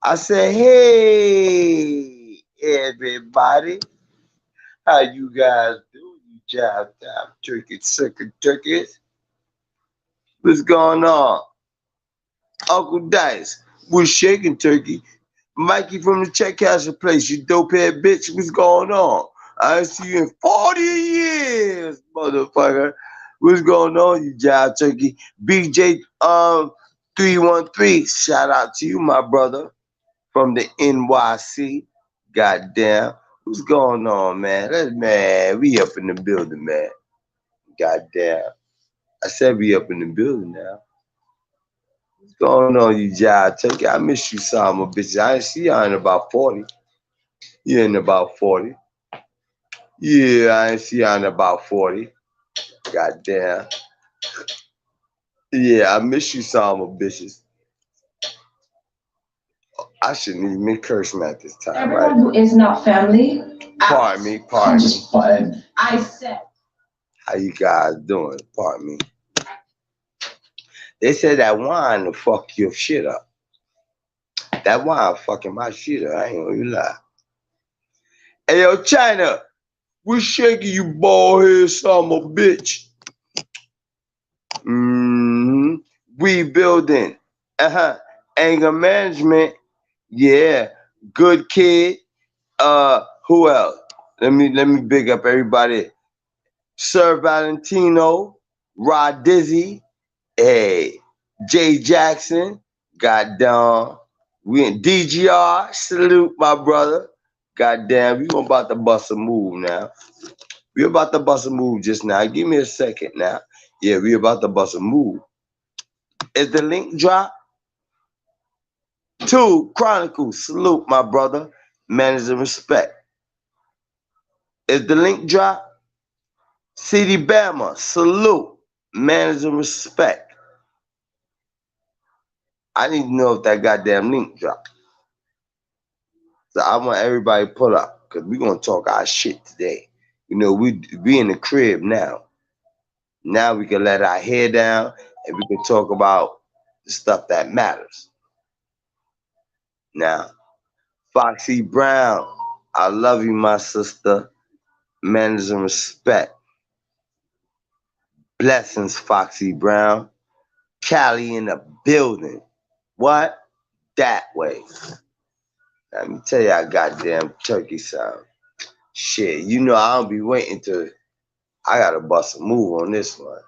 I said, hey, everybody, how you guys doing? You jive time turkey sucker turkeys. What's going on? Uncle Dice, we're shaking turkey. Mikey from the Check Castle place, you dope head bitch. What's going on? I ain't see you in 40 years, motherfucker. What's going on, you jive turkey? BJ 313. Shout out to you, my brother, from the NYC. Goddamn. What's going on, man? Man, we up in the building, man. Goddamn. I said we up in the building now. What's going on, you jive turkey? I miss you, some bitches. I ain't see y'all in about 40. You in about 40. Yeah, I ain't see y'all in about 40. Goddamn. Yeah, I miss you, some bitches. I shouldn't even curse at this time, right? Everyone who is not family. Pardon me, pardon me. I said. How you guys doing? Pardon me. They said that wine will fuck your shit up. That wine fucking my shit up. I ain't gonna lie. Hey, yo, China, we shaking you bald head son of a bitch. Mm-hmm. We building. Uh-huh. Anger management. Yeah. Good kid. Who else? Let me big up everybody. Sir Valentino, Rod Dizzy, hey, Jay Jackson, goddamn. We in DGR, salute my brother. Goddamn, we about to bust a move now. We about to bust a move just now. Give me a second now. Yeah, we about to bust a move. Is the link drop? 2 Chronicles, salute my brother. Manners and respect. Is the link drop? CD Bama, salute. Manners and respect. I need to know if that goddamn link dropped. So I want everybody to pull up because we're gonna talk our shit today. You know, we in the crib now. Now we can let our hair down and we can talk about the stuff that matters. Now, Foxy Brown, I love you, my sister. Manners and respect. Blessings, Foxy Brown. Cali in the building. What? That way. Let me tell you, I goddamn turkey sound. Shit, you know I don't be waiting to. I gotta bust a move on this one.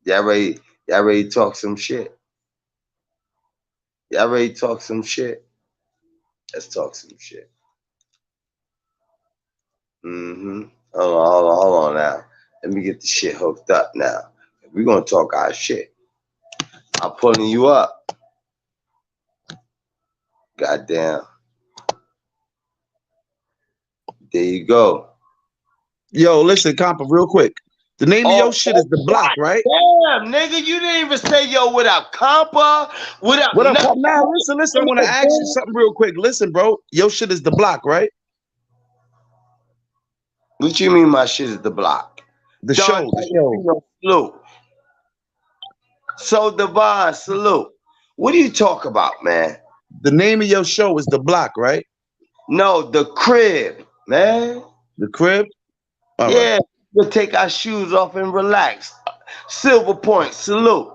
Y'all ready? Y'all ready to talk some shit? Y'all ready to talk some shit? Let's talk some shit. Mm-hmm. Hold on now. Let me get the shit hooked up now. We're gonna talk our shit. I'm pulling you up. Goddamn. There you go. Yo, listen, compa, real quick. The name of your Oh, shit is The Block, right? damn, nigga, you didn't even say yo without compa, without What up, nothing. compa? Now, listen. I want to ask you something real quick. Listen, bro. Your shit is The Block, right? What you mean my shit is the block? The Don show, the show. salute. So Devon, salute. What do you talk about, man? The name of your show is The Block, right? No, the crib, man. The Crib? All right. Yeah, we'll take our shoes off and relax. Silver Point, salute.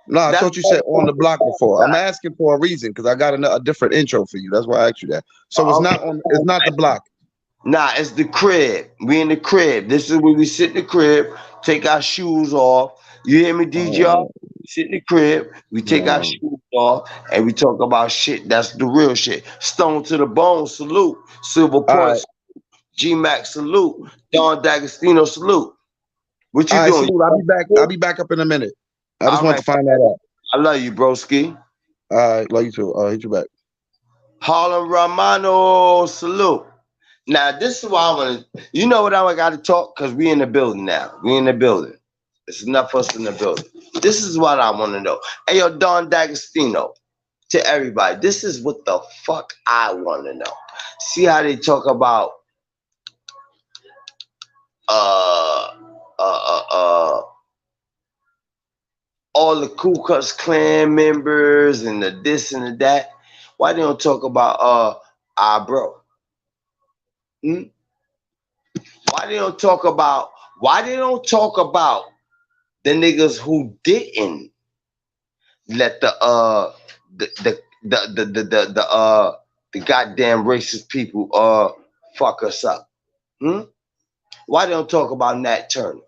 No, I That's thought you said on the block before. I'm asking for a reason because I got a different intro for you. That's why I asked you that. So it's okay. not on. It's not The Block. Nah, it's the crib. We in the crib. This is where we sit in the crib, take our shoes off. You hear me, DJ? Oh, Sit in the crib, we take our no. shoes off, and we talk about shit. That's the real shit. Stone to the bone, salute. Silver All right. Point, G Max, salute. Don D'Agostino, salute. What All you right. doing? Salute. I'll be back. I'll be back up in a minute. I just All want right, to find that out. I love you, broski. All right. Love you too. I'll hit you back. Harlem Romano, salute. Now, this is why I want to, you know what I got to talk? Because we in the building now. We in the building. It's enough of us in the building. This is what I want to know. Hey, yo, Don D'Agostino, to everybody, this is what the fuck I want to know. See how they talk about uh, uh, uh, uh, all the Ku Klux Klan members and the this and the that. Why they don't talk about our bro? Hmm? Why they don't talk about the niggas who didn't let the goddamn racist people fuck us up? Hmm? Why they don't talk about Nat Turner?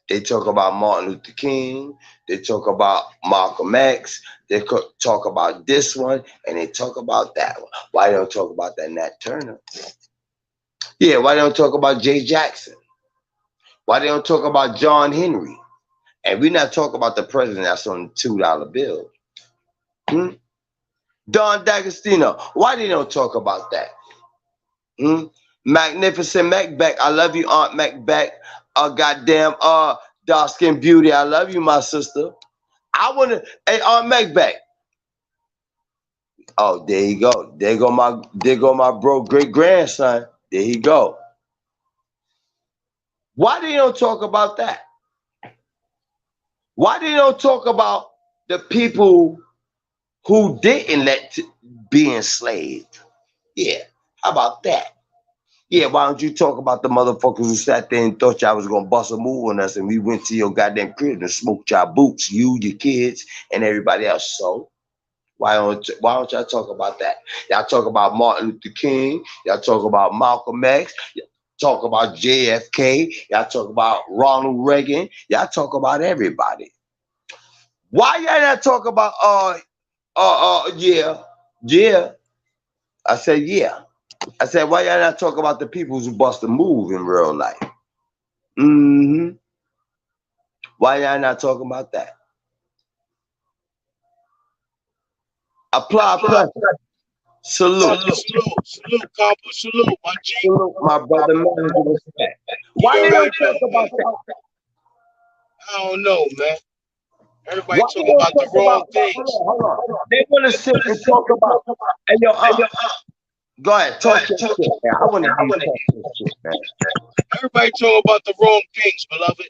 They talk about Martin Luther King. They talk about Malcolm X. They talk about this one, and they talk about that one. Why they don't talk about that Nat Turner? Yeah, why they don't talk about Jay Jackson? Why they don't talk about John Henry? And we're not talking about the president that's on the $2 bill. Hmm? Don D'Agostino. Why they don't talk about that? Hmm? Magnificent Macbeth. I love you, Aunt Macbeth. Goddamn, dark skin beauty. I love you, my sister. Hey, Aunt Macbeth. Oh, there you go. There go my bro great grandson. There he go. Why they don't talk about that? Why they don't talk about the people who didn't be enslaved? Yeah, how about that? Yeah, why don't you talk about the motherfuckers who sat there and thought y'all was gonna bust a move on us and we went to your goddamn crib and smoked y'all boots, you, your kids, and everybody else. So why don't y'all talk about that? Y'all talk about Martin Luther King, y'all talk about Malcolm X, y'all talk about JFK, y'all talk about Ronald Reagan, y'all talk about everybody. Why y'all not talk about yeah, yeah. I said yeah. I said why y'all not talk about the people who bust a move in real life? Mm-hmm. Why y'all not talking about that? Apply pressure. Salute. Salute, Copper, salute, my G. Salute, my brother, manager respect. Why You they don't already know, talk about man. that? I don't know, man. Everybody Why they talking don't about the talk wrong about? things. Hold on. They want to sit and talk about. Hey, yo, go ahead, talk your shit, man. I want to hear you talk your shit, man. Everybody talking about the wrong things, beloved.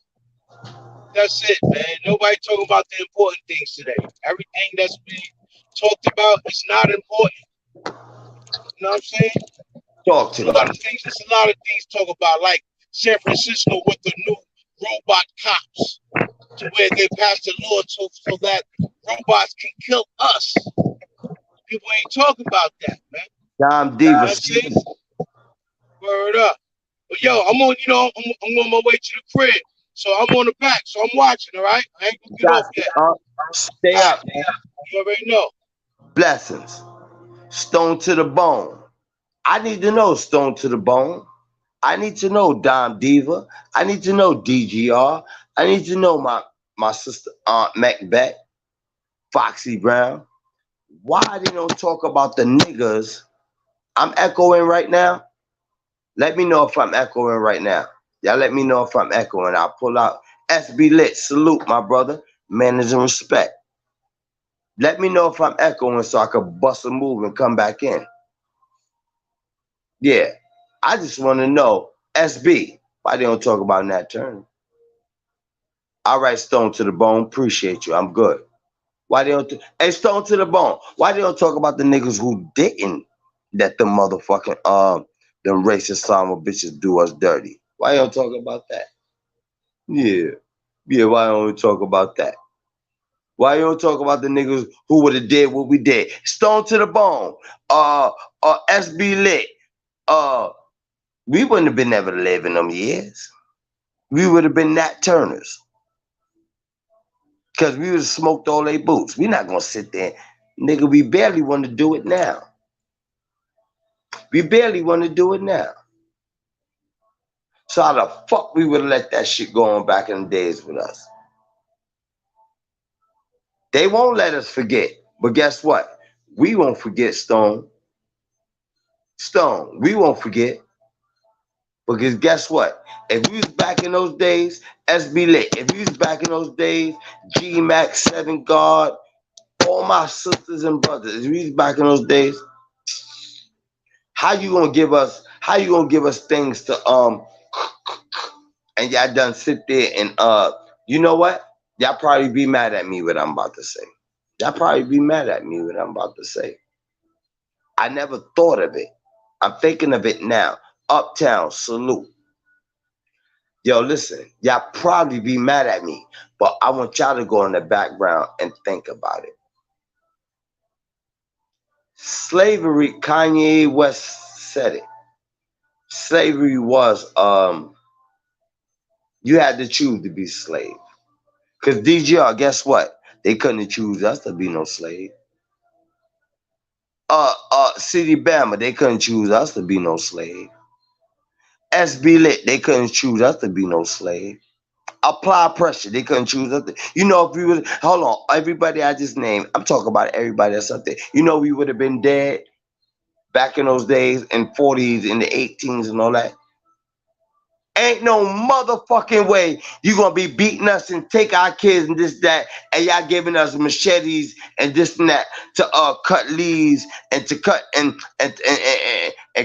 That's it, man. Nobody talking about the important things today. Everything that's being talked about is not important. You know what I'm saying? Talk to A me. lot of things. There's a lot of things to talk about, like San Francisco with the new robot cops, to where they passed a law so that robots can kill us. People ain't talking about that, man. Dom You know what Diva. I'm saying? Word up. But yo, I'm on, I'm on my way to the crib. So I'm on the back. So I'm watching, all right? I ain't gonna get off Got yet. stay All right. up, man. You already know. Blessings. Stone to the bone. I need to know Stone to the bone. I need to know Dom Diva. I need to know DGR. I need to know my sister Aunt Macbeth, Foxy Brown. Why they don't talk about the niggas? I'm echoing right now. Let me know if I'm echoing right now. Y'all let me know if I'm echoing. I'll pull out SB Lit. Salute, my brother. Manners and respect. Let me know if I'm echoing so I could bust a move and come back in. Yeah. I just want to know, SB, why they don't talk about Nat Turner? All right, Stone to the bone. Appreciate you. I'm good. Why they don't? Hey, Stone to the bone. Why they don't talk about the niggas who didn't let the motherfucking them racist summer bitches do us dirty? Why you don't talk about that? Yeah, yeah. Why don't we talk about that? Why you don't talk about the niggas who would have did what we did? Stone to the bone. Uh, SB lit. Uh, we wouldn't have been able to live in them years. We would have been Nat Turners. Because we would have smoked all their boots. We're not gonna sit there. Nigga, we barely want to do it now. We barely want to do it now. So how the fuck we would have let that shit go on back in the days with us? They won't let us forget. But guess what? We won't forget, Stone. Stone, we won't forget. Because guess what? If we was back in those days, SB Lit, if we was back in those days, G Max, Seven Guard, all my sisters and brothers, if we was back in those days, how you gonna give us things to and y'all done sit there and you know what? Y'all probably be mad at me what I'm about to say. Y'all probably be mad at me what I'm about to say. I never thought of it. I'm thinking of it now. Uptown, salute. Yo, listen, y'all probably be mad at me, but I want y'all to go in the background and think about it. Slavery, Kanye West said it. Slavery was you had to choose to be slave. Cause DGR, guess what? They couldn't choose us to be no slave. City Bama, they couldn't choose us to be no slave. SB Lit, they couldn't choose us to be no slave. Apply pressure, they couldn't choose us. You know, if we would hold on, everybody I just named, I'm talking about everybody that's up there. You know, we would have been dead back in those days in 40s, in the 18s and all that. Ain't no motherfucking way you gonna be beating us and take our kids and this, that, and y'all giving us machetes and this and that to cut leaves and to cut and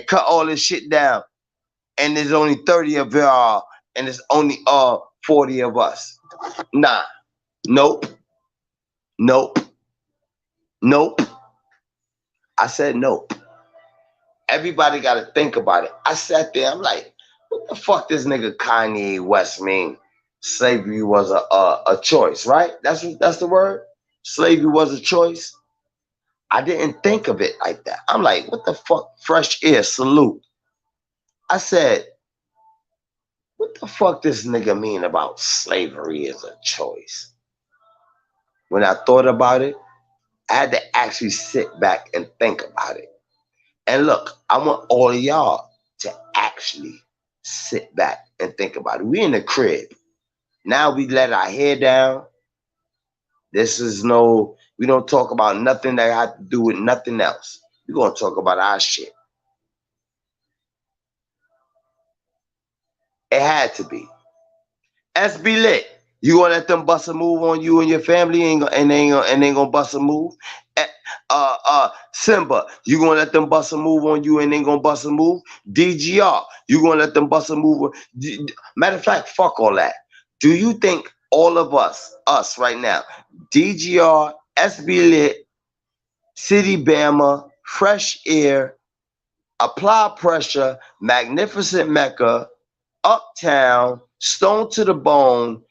cut all this shit down. And there's only 30 of y'all and there's only 40 of us. Nah. Nope. Nope. Nope. I said nope. Everybody gotta think about it. I sat there, I'm like, what the fuck this nigga Kanye West mean? Slavery was a choice, right? That's the word? Slavery was a choice. I didn't think of it like that. I'm like, what the fuck? Fresh air, salute. I said, what the fuck this nigga mean about slavery is a choice? When I thought about it, I had to actually sit back and think about it. And look, I want all of y'all to actually sit back and think about it. We in the crib. Now we let our hair down. This is we don't talk about nothing that had to do with nothing else. We're going to talk about our shit. It had to be. SB Lit. You gonna let them bust a move on you and your family and they ain't gonna bust a move? Simba, you gonna let them bust a move on you and they ain't gonna bust a move? DGR, you gonna let them bust a move? Matter of fact, fuck all that. Do you think all of us right now, DGR, SB Lit, City Bama, Fresh Air, Apply Pressure, Magnificent Mecca, Uptown, Stone to the Bone,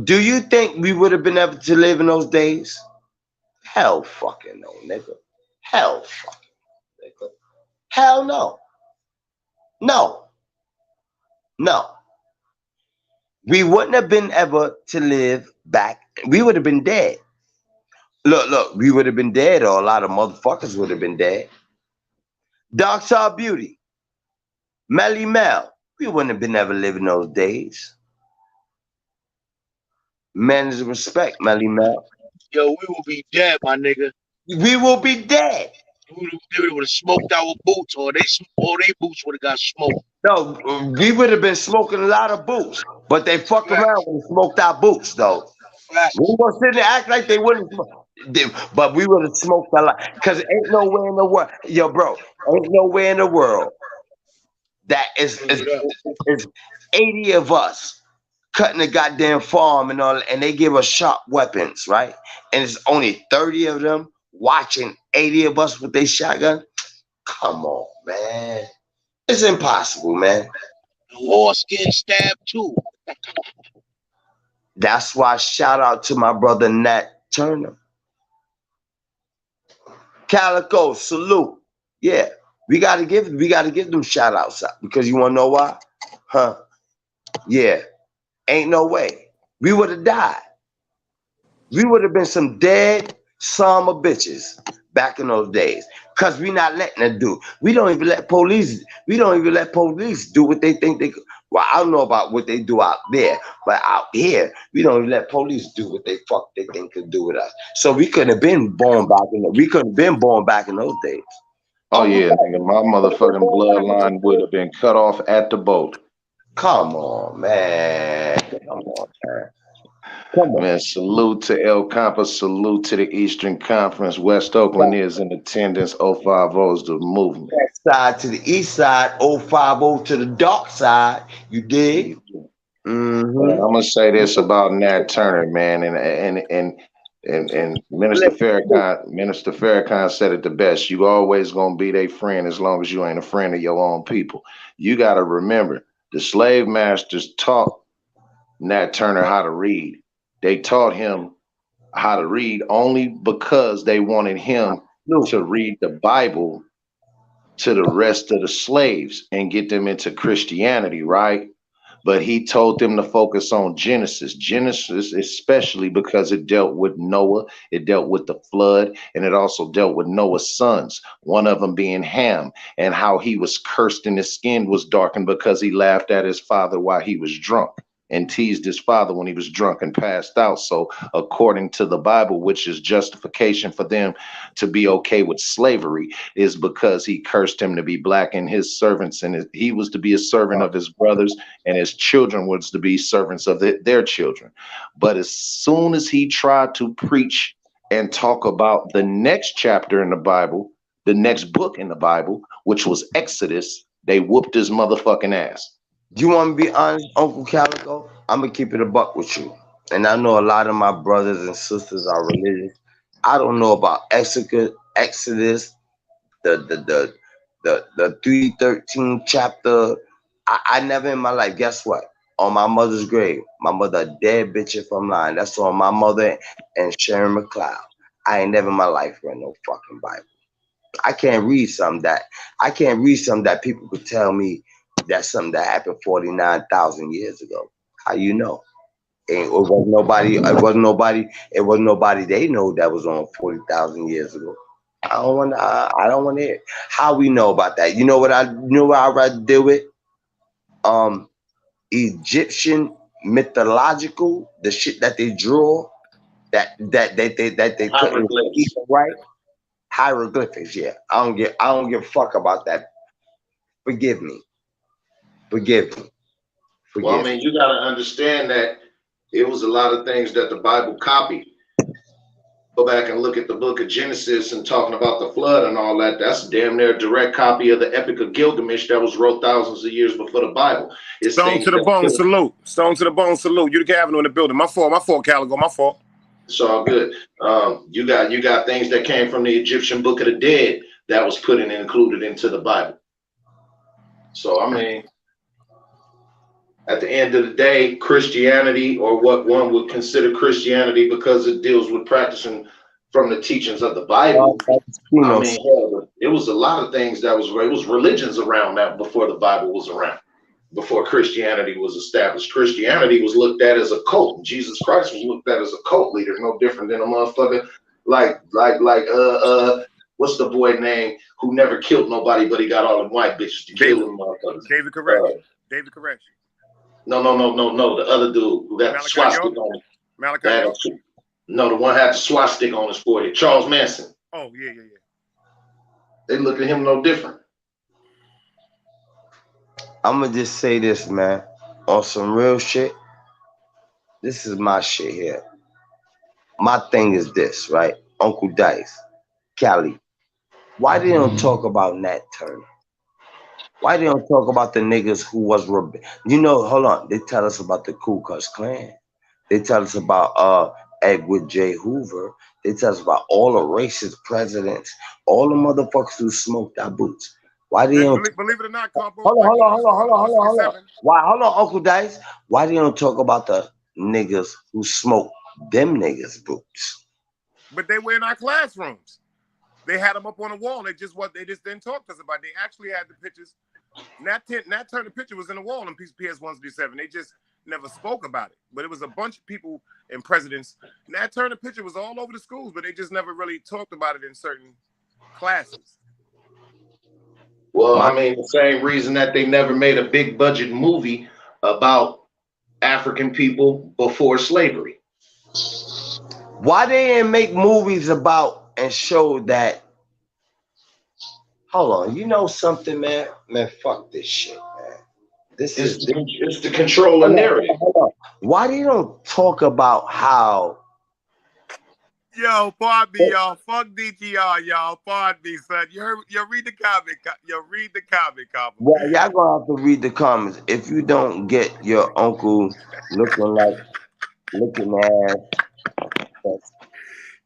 do you think we would have been able to live in those days? Hell fucking no, nigga. Hell fucking nigga. Hell no. No. No. We wouldn't have been able to live back. We would have been dead. Look, we would have been dead, or a lot of motherfuckers would have been dead. Dark Side Beauty, Melly Mel, we wouldn't have been able to live in those days. Manners and respect, Melly Mel. Yo, we will be dead, my nigga. We will be dead. They would have smoked our boots, or they boots would have got smoked. No, we would have been smoking a lot of boots, but they fucked around and smoked our boots, though. Facts. We were sitting there act like they wouldn't, but we would have smoked a lot. Cause ain't nowhere in the world, yo, bro, ain't nowhere in the world that is 80 of us cutting a goddamn farm and all, and they give us sharp weapons, right? And it's only 30 of them watching 80 of us with their shotgun. Come on, man. It's impossible, man. The horse getting stabbed too. That's why shout out to my brother Nat Turner. Calico, salute. Yeah, we gotta give them shout outs out, because you wanna know why? Huh? Yeah. Ain't no way. We would have died. We would have been some dead summer bitches back in those days. Cause we not letting it do. We don't even let police do what they think they could. Well, I don't know about what they do out there, but out here, we don't even let police do what they think could do with us. So we couldn't have been born back in those days. Oh yeah, nigga, my motherfucking bloodline would have been cut off at the boat. Come on, man. Come on, man. Come on. Man, salute to El Campus, salute to the Eastern Conference. West Oakland is in attendance. 050 is the movement. West side to the east side, 050 to the dark side. You dig? I'm gonna say this about Nat Turner, man, and And Minister Farrakhan said it the best. You always gonna be their friend as long as you ain't a friend of your own people. You gotta remember the slave masters taught Nat Turner how to read. They taught him how to read only because they wanted him to read the Bible to the rest of the slaves and get them into Christianity, right? But he told them to focus on Genesis, especially because it dealt with Noah, it dealt with the flood, and it also dealt with Noah's sons, one of them being Ham, and how he was cursed and his skin was darkened because he laughed at his father while he was drunk and teased his father when he was drunk and passed out. So according to the Bible, which is justification for them to be okay with slavery, is because he cursed him to be black and his servants, and he was to be a servant of his brothers, and his children was to be servants of their children. But as soon as he tried to preach and talk about the next chapter in the Bible, the next book in the Bible, which was Exodus, they whooped his motherfucking ass. Do you want to be honest, Uncle Calico? I'm gonna keep it a buck with you. And I know a lot of my brothers and sisters are religious. I don't know about Exodus, the 313 chapter. I never in my life. Guess what? On my mother's grave, my mother a dead bitch if I'm lying. That's on my mother and Sharon McLeod. I ain't never in my life read no fucking Bible. I can't read something that people could tell me that's something that happened 49,000 years ago. How you know? It wasn't nobody they know that was on 40,000 years ago. I don't want to hear how we know about that. You know what I'd rather deal with? Egyptian mythological, the shit that they draw that they couldn't even write. Hieroglyphics, yeah. I don't give a fuck about that. Forgive me. Well, I mean, you got to understand that it was a lot of things that the Bible copied. Go back and look at the book of Genesis and talking about the flood and all that. That's damn near a direct copy of the Epic of Gilgamesh that was wrote thousands of years before the Bible. It's Stone to the bone, salute. Stone to the bone, salute. You the Gavin in the building. My fault, Calico, my fault. It's all good. You got things that came from the Egyptian Book of the Dead that was put in and included into the Bible. So, I mean, at the end of the day, Christianity, or what one would consider Christianity because it deals with practicing from the teachings of the Bible. I mean, it was a lot of things it was religions around that before the Bible was around, before Christianity was established. Christianity was looked at as a cult. Jesus Christ was looked at as a cult leader, no different than a motherfucker like what's the boy name who never killed nobody, but he got all them white bitches to kill them motherfuckers. David Koresh. David Koresh. No. The other dude who got the swastika on him. Malachi. No, the one had the swastika on his forehead. Charles Manson. Oh, yeah. They look at him no different. I'm gonna just say this, man. On some real shit, this is my shit here. My thing is this, right? Uncle Dice, Cali. Why they don't talk about Nat Turner? Why they don't talk about the niggas who was, hold on. They tell us about the Ku Klux Klan. They tell us about Edward J. Hoover. They tell us about all the racist presidents, all the motherfuckers who smoked our boots. Why they don't believe it or not, Combo? Hold on. Why? Hold on, Uncle Dice. Why they don't talk about the niggas who smoked them niggas boots? But they were in our classrooms. They had them up on the wall. They just didn't talk to us about it. They actually had the pictures. Nat Turner picture was in the wall in PS 137. They just never spoke about it. But it was a bunch of people and presidents. Nat Turner picture was all over the schools, but they just never really talked about it in certain classes. Well, I mean, the same reason that they never made a big budget movie about African people before slavery. Why they didn't make movies about and show that? Hold on, you know something, man? Man, fuck this shit, man. It's to control a narrative. Why they don't talk about how? Yo, pardon me, y'all. Fuck DTR, y'all. Pardon me, son. You read the comment. Read the comment. Well, y'all gonna have to read the comments. If you don't get your uncle looking ass,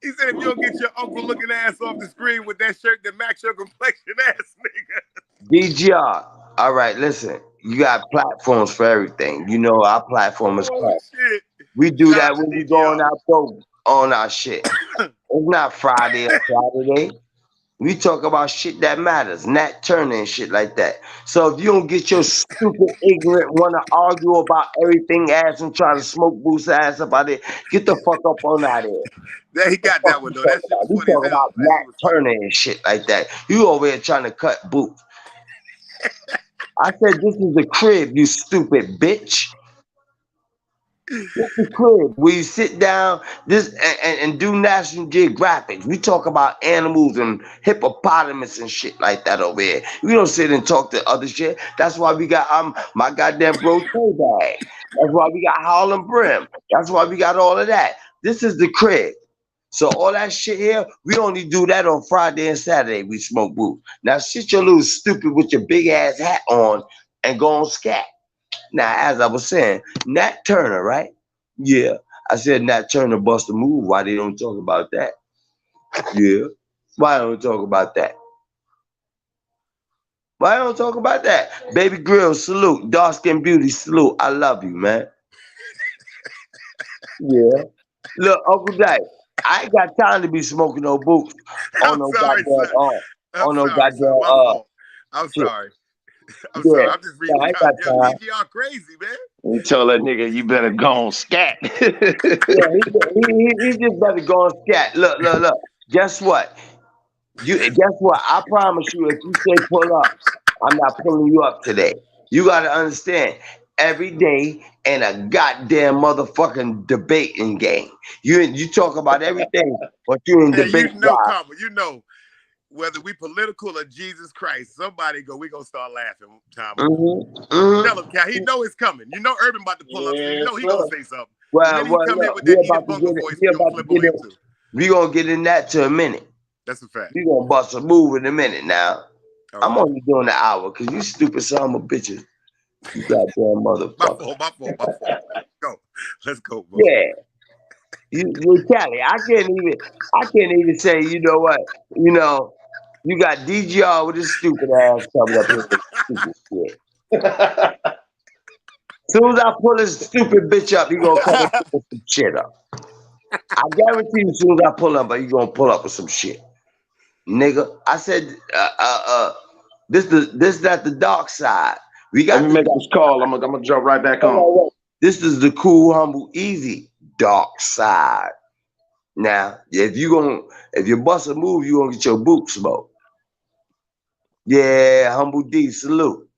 He said if you don't get your uncle looking ass off the screen with that shirt that match your complexion ass nigga. DGR. All right, listen. You got platforms for everything. You know our platform is Oh called. shit. We do Shout that out to when we go DGR. on our shit. It's not Friday or Saturday. We talk about shit that matters, Nat Turner and shit like that. So if you don't get your stupid, ignorant, want to argue about everything ass and try to smoke boost ass up out there, get the fuck up on out there. Yeah, he got Fuck that one you though. talking That shit about? was We funny as talking hell. about That Nat shit was funny. Turner and shit like that. You over here trying to cut boots. I said this is the crib, you stupid bitch. This the crib where you sit down this and do National Geographic. We talk about animals and hippopotamus and shit like that over here. We don't sit and talk to other shit. That's why we got my goddamn bro bag. That's why we got Harlem Brim. That's why we got all of that. This is the crib. So all that shit here, we only do that on Friday and Saturday. We smoke boots. Now sit your little stupid with your big ass hat on and go on scat. Now, as I was saying, Nat Turner, right? Yeah. I said Nat Turner bust a move. Why they don't talk about that? Yeah. Why don't we talk about that? Why don't we talk about that? Baby Grill, salute. Dark Skin Beauty, salute. I love you, man. Yeah. Look, Uncle Dave, I ain't got time to be smoking no boots on I'm no sorry, goddamn son. I'm on no sorry, son. My goddamn fault. I'm shit. sorry. I'm Yeah. sorry. I'm just No, reading I the ain't comment. got Yo, time. DGR crazy, man. He told that nigga, you better go on scat. Yeah, he just better go and scat. Look. Guess what? Guess what? I promise you, if you say pull up, I'm not pulling you up today. You gotta understand. Every day in a goddamn motherfucking debating game. You talk about everything, but you in Hey, you debate know, drive. Papa, you know, whether we political or Jesus Christ, somebody we gonna start laughing time over. Tell him, Cal. He know it's coming. You know Urban about to pull up, so you know he gonna say something. And then he come here Look, with that Edith Bunker voice, we we gonna about to flip on get him in. too. We gonna get in that to a minute. That's a fact. We gonna bust a move in a minute now. All I'm right. only doing an hour because you stupid son of a bitches. You goddamn My motherfucker. fault, my fault, my fault. Go. Let's go, bro. Yeah. You Cali. I can't even say, you know what, you know, you got DGR with his stupid ass coming up here with stupid shit. Soon as I pull this stupid bitch up, he gonna come up with some shit up. I guarantee you, as soon as I pull up, you gonna pull up with some shit. Nigga. I said this that the dark side. We Let got me the make dark this call. I'm gonna jump right back side. on. This is the cool, humble, easy dark side. Now, if you bust a move, you gonna get your boot smoked. Yeah, humble D, salute.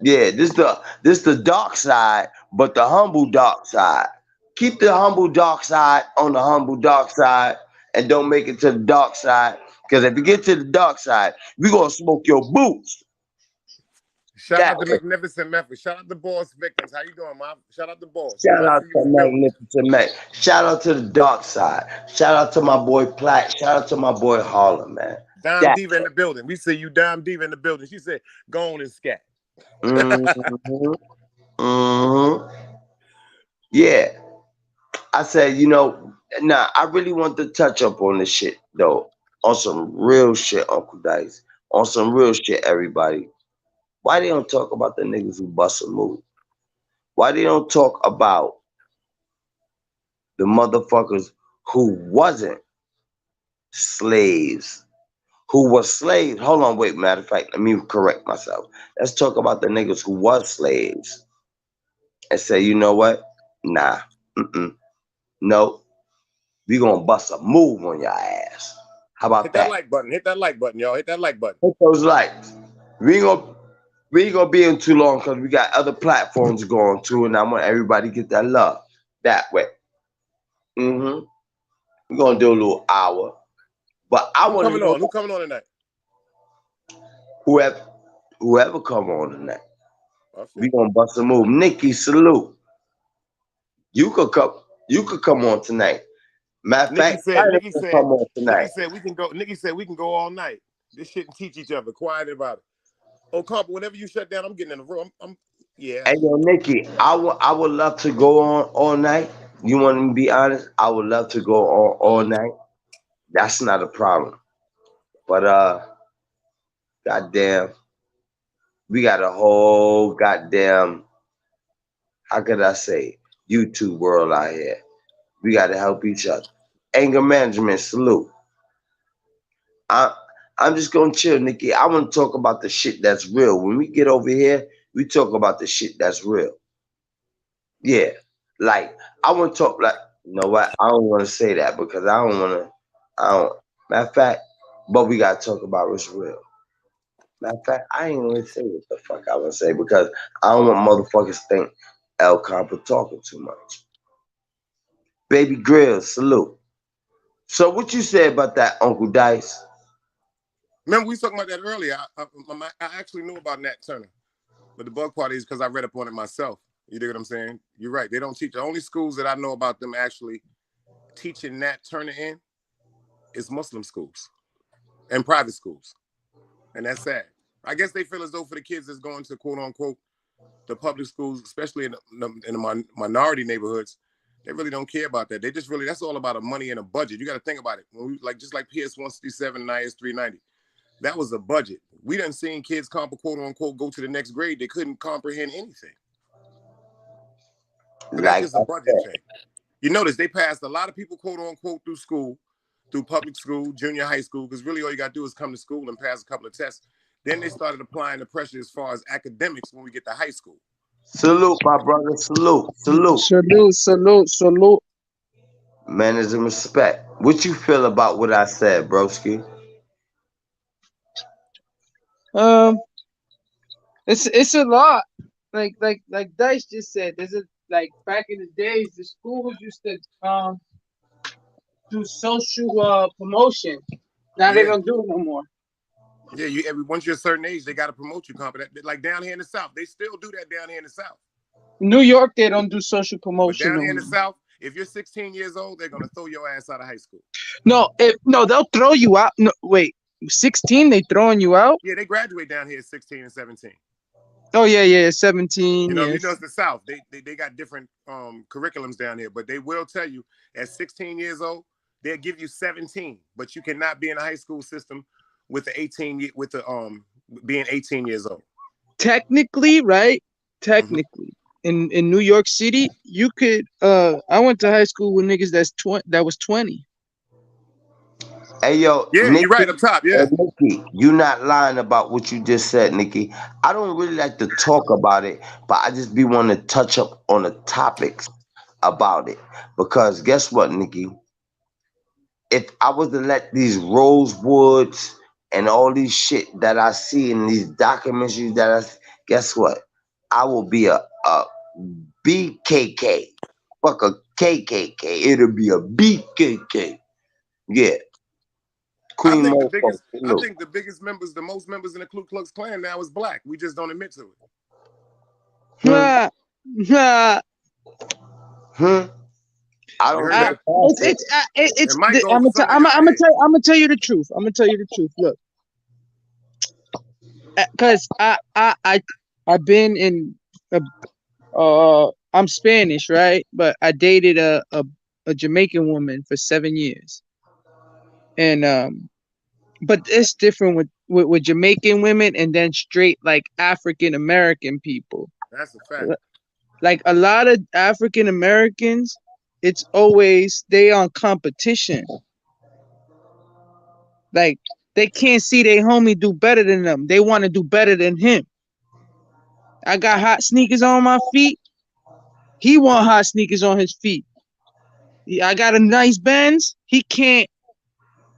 Yeah, this the dark side, but the humble dark side. Keep the humble dark side on the humble dark side, and don't make it to the dark side. Because if you get to the dark side, we gonna smoke your boots. Shout That out to way. Magnificent Memphis. Shout out to Boss Victims. How you doing, Mom? Shout out to Boss. You know Shout I out see you to in the building. Magnificent Mac. Shout out to the dark side. Shout out to my boy Platt. Shout out to my boy Harlem, man. Dime That. Diva in the building. We see you, Dime Diva in the building. She said, "Go on and scat." Mm-hmm. Mm-hmm. Yeah. I said, nah, I really want to touch up on this shit though. On some real shit, Uncle Dice. On some real shit, everybody. Why they don't talk about the niggas who bust a move? Why they don't talk about the motherfuckers who wasn't slaves? Who was slaves? Hold on, wait, matter of fact, let me correct myself. Let's talk about the niggas who was slaves and say, you know what? Nah. No. We gonna bust a move on your ass. How about Hit that that? like button. Hit that like button, y'all. Hit that like button. Hit those likes. We ain't gonna be in too long because we got other platforms going too, and I want everybody to get that love that way. We're gonna do a little hour, but I Who want to coming on? know Who coming on tonight? whoever whoever come on tonight. I feel We you. gonna bust a move. Nikki, salute. You could come. You could come on tonight. Matter of Nikki fact, said, China Nikki can said, come on Nikki tonight. said we can go. Nikki said we can go all night. This shit and teach each other. Quiet about it. Oh, Compa, whenever you shut down, I'm getting in the room. Yeah. Hey yo, Nikki, I would love to go on all night. You want me to be honest? I would love to go on all night. That's not a problem. But goddamn, we got a whole goddamn, how could I say, YouTube world out here. We got to help each other. Anger management, salute. I, I'm just gonna chill, Nikki. I want to talk about the shit that's real. When we get over here, we talk about the shit that's real. Yeah, like I want to talk. Like, you know what? I don't want to say that because I don't want to. I don't. Matter of fact, but we gotta talk about what's real. Matter of fact, I ain't gonna say what the fuck I want to say because I don't want motherfuckers to think El Compa talking too much. Baby Grill, salute. So what you say about that, Uncle Dice? Remember, we was talking about that earlier. I actually knew about Nat Turner, but the bug part is because I read up on it myself. You dig what I'm saying? You're right. They don't teach. The only schools that I know about them actually teaching Nat Turner in is Muslim schools and private schools, and that's sad. I guess they feel as though for the kids that's going to quote unquote the public schools, especially in the minority neighborhoods, they really don't care about that. They just really, that's all about a money and a budget. You got to think about it. When we, like just like PS 167 and IS 390, that was a budget. We done seen kids quote unquote go to the next grade. They couldn't comprehend anything. And that's Like just a budget thing. You notice they passed a lot of people quote unquote through school, through public school, junior high school, because really all you got to do is come to school and pass a couple of tests. Then they started applying the pressure as far as academics when we get to high school. salute, my brother. Salute, salute. Salute. Manners and respect. What you feel about what I said, broski? Um, it's a lot. Like Dice just said, there's a like back in the days, the schools used to do social promotion. Now they Yeah. don't do it no more. Yeah, once you're a certain age, they got to promote you, competent. Like down here in the South, they still do that down here in the South. New York, they don't do social But promotion down no here in the more. South, if you're 16 years old, they're gonna throw your ass out of high school. No, they'll throw you out. No, wait, 16, they throwing you out? Yeah, they graduate down here at 16 and 17. Oh yeah, 17. You know Yes. it's the South. They got different curriculums down here, but they will tell you at 16 years old, they'll give you 17, but you cannot be in a high school system with the 18 with the being 18 years old. Technically, right? Technically, in New York City, you could. I went to high school with niggas that was 20. Hey yo, Yeah, Nikki, you're right up top. Yeah. Nikki, you not lying about what you just said, Nikki. I don't really like to talk about it, but I just be wanting to touch up on the topics about it. Because guess what, Nikki? If I was to let these Rosewoods and all these shit that I see in these documentaries guess what? I will be a BKK. Fuck a KKK. It'll be a BKK. Yeah. I Queen think the Mofo, biggest, salute. members, the most members in the Ku Klux Klan now is black. We just don't admit to it. Nah, nah. I You don't heard get that? It's. And Mike goes I'm to some of gonna y'all. I'm gonna tell you the truth. I'm gonna tell you the truth. Look, cause I've been in. I'm Spanish, right? But I dated a Jamaican woman for 7 years, and but it's different with Jamaican women and then straight like African American people. That's a fact. Like a lot of African Americans, it's always they on competition. Like they can't see their homie do better than them. They want to do better than him. I got hot sneakers on my feet. He want hot sneakers on his feet. I got a nice Benz. He can't.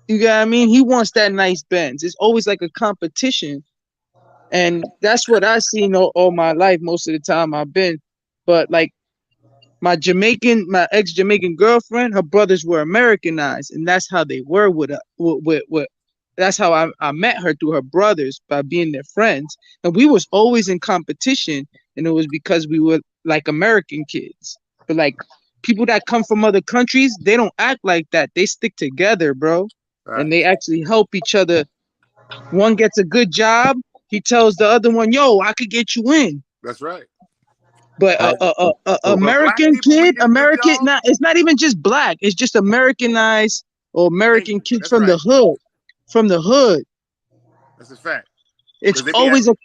You got what I mean? He wants that nice Benz. It's always like a competition, and that's what I seen all my life. Most of the time I've been, but like my ex-Jamaican girlfriend, her brothers were Americanized, and that's how they were with that's how I met her, through her brothers, by being their friends. And we was always in competition, and it was because we were like American kids. But like people that come from other countries, they don't act like that. They stick together, bro. And they actually help each other. One gets a good job, he tells the other one, yo, I could get you in. That's right. But But black American people, we kid, get good jobs. it's not even just black. It's just Americanized or Thank American you. kids That's right. from the hood. That's a fact. It's Because they be always a asking,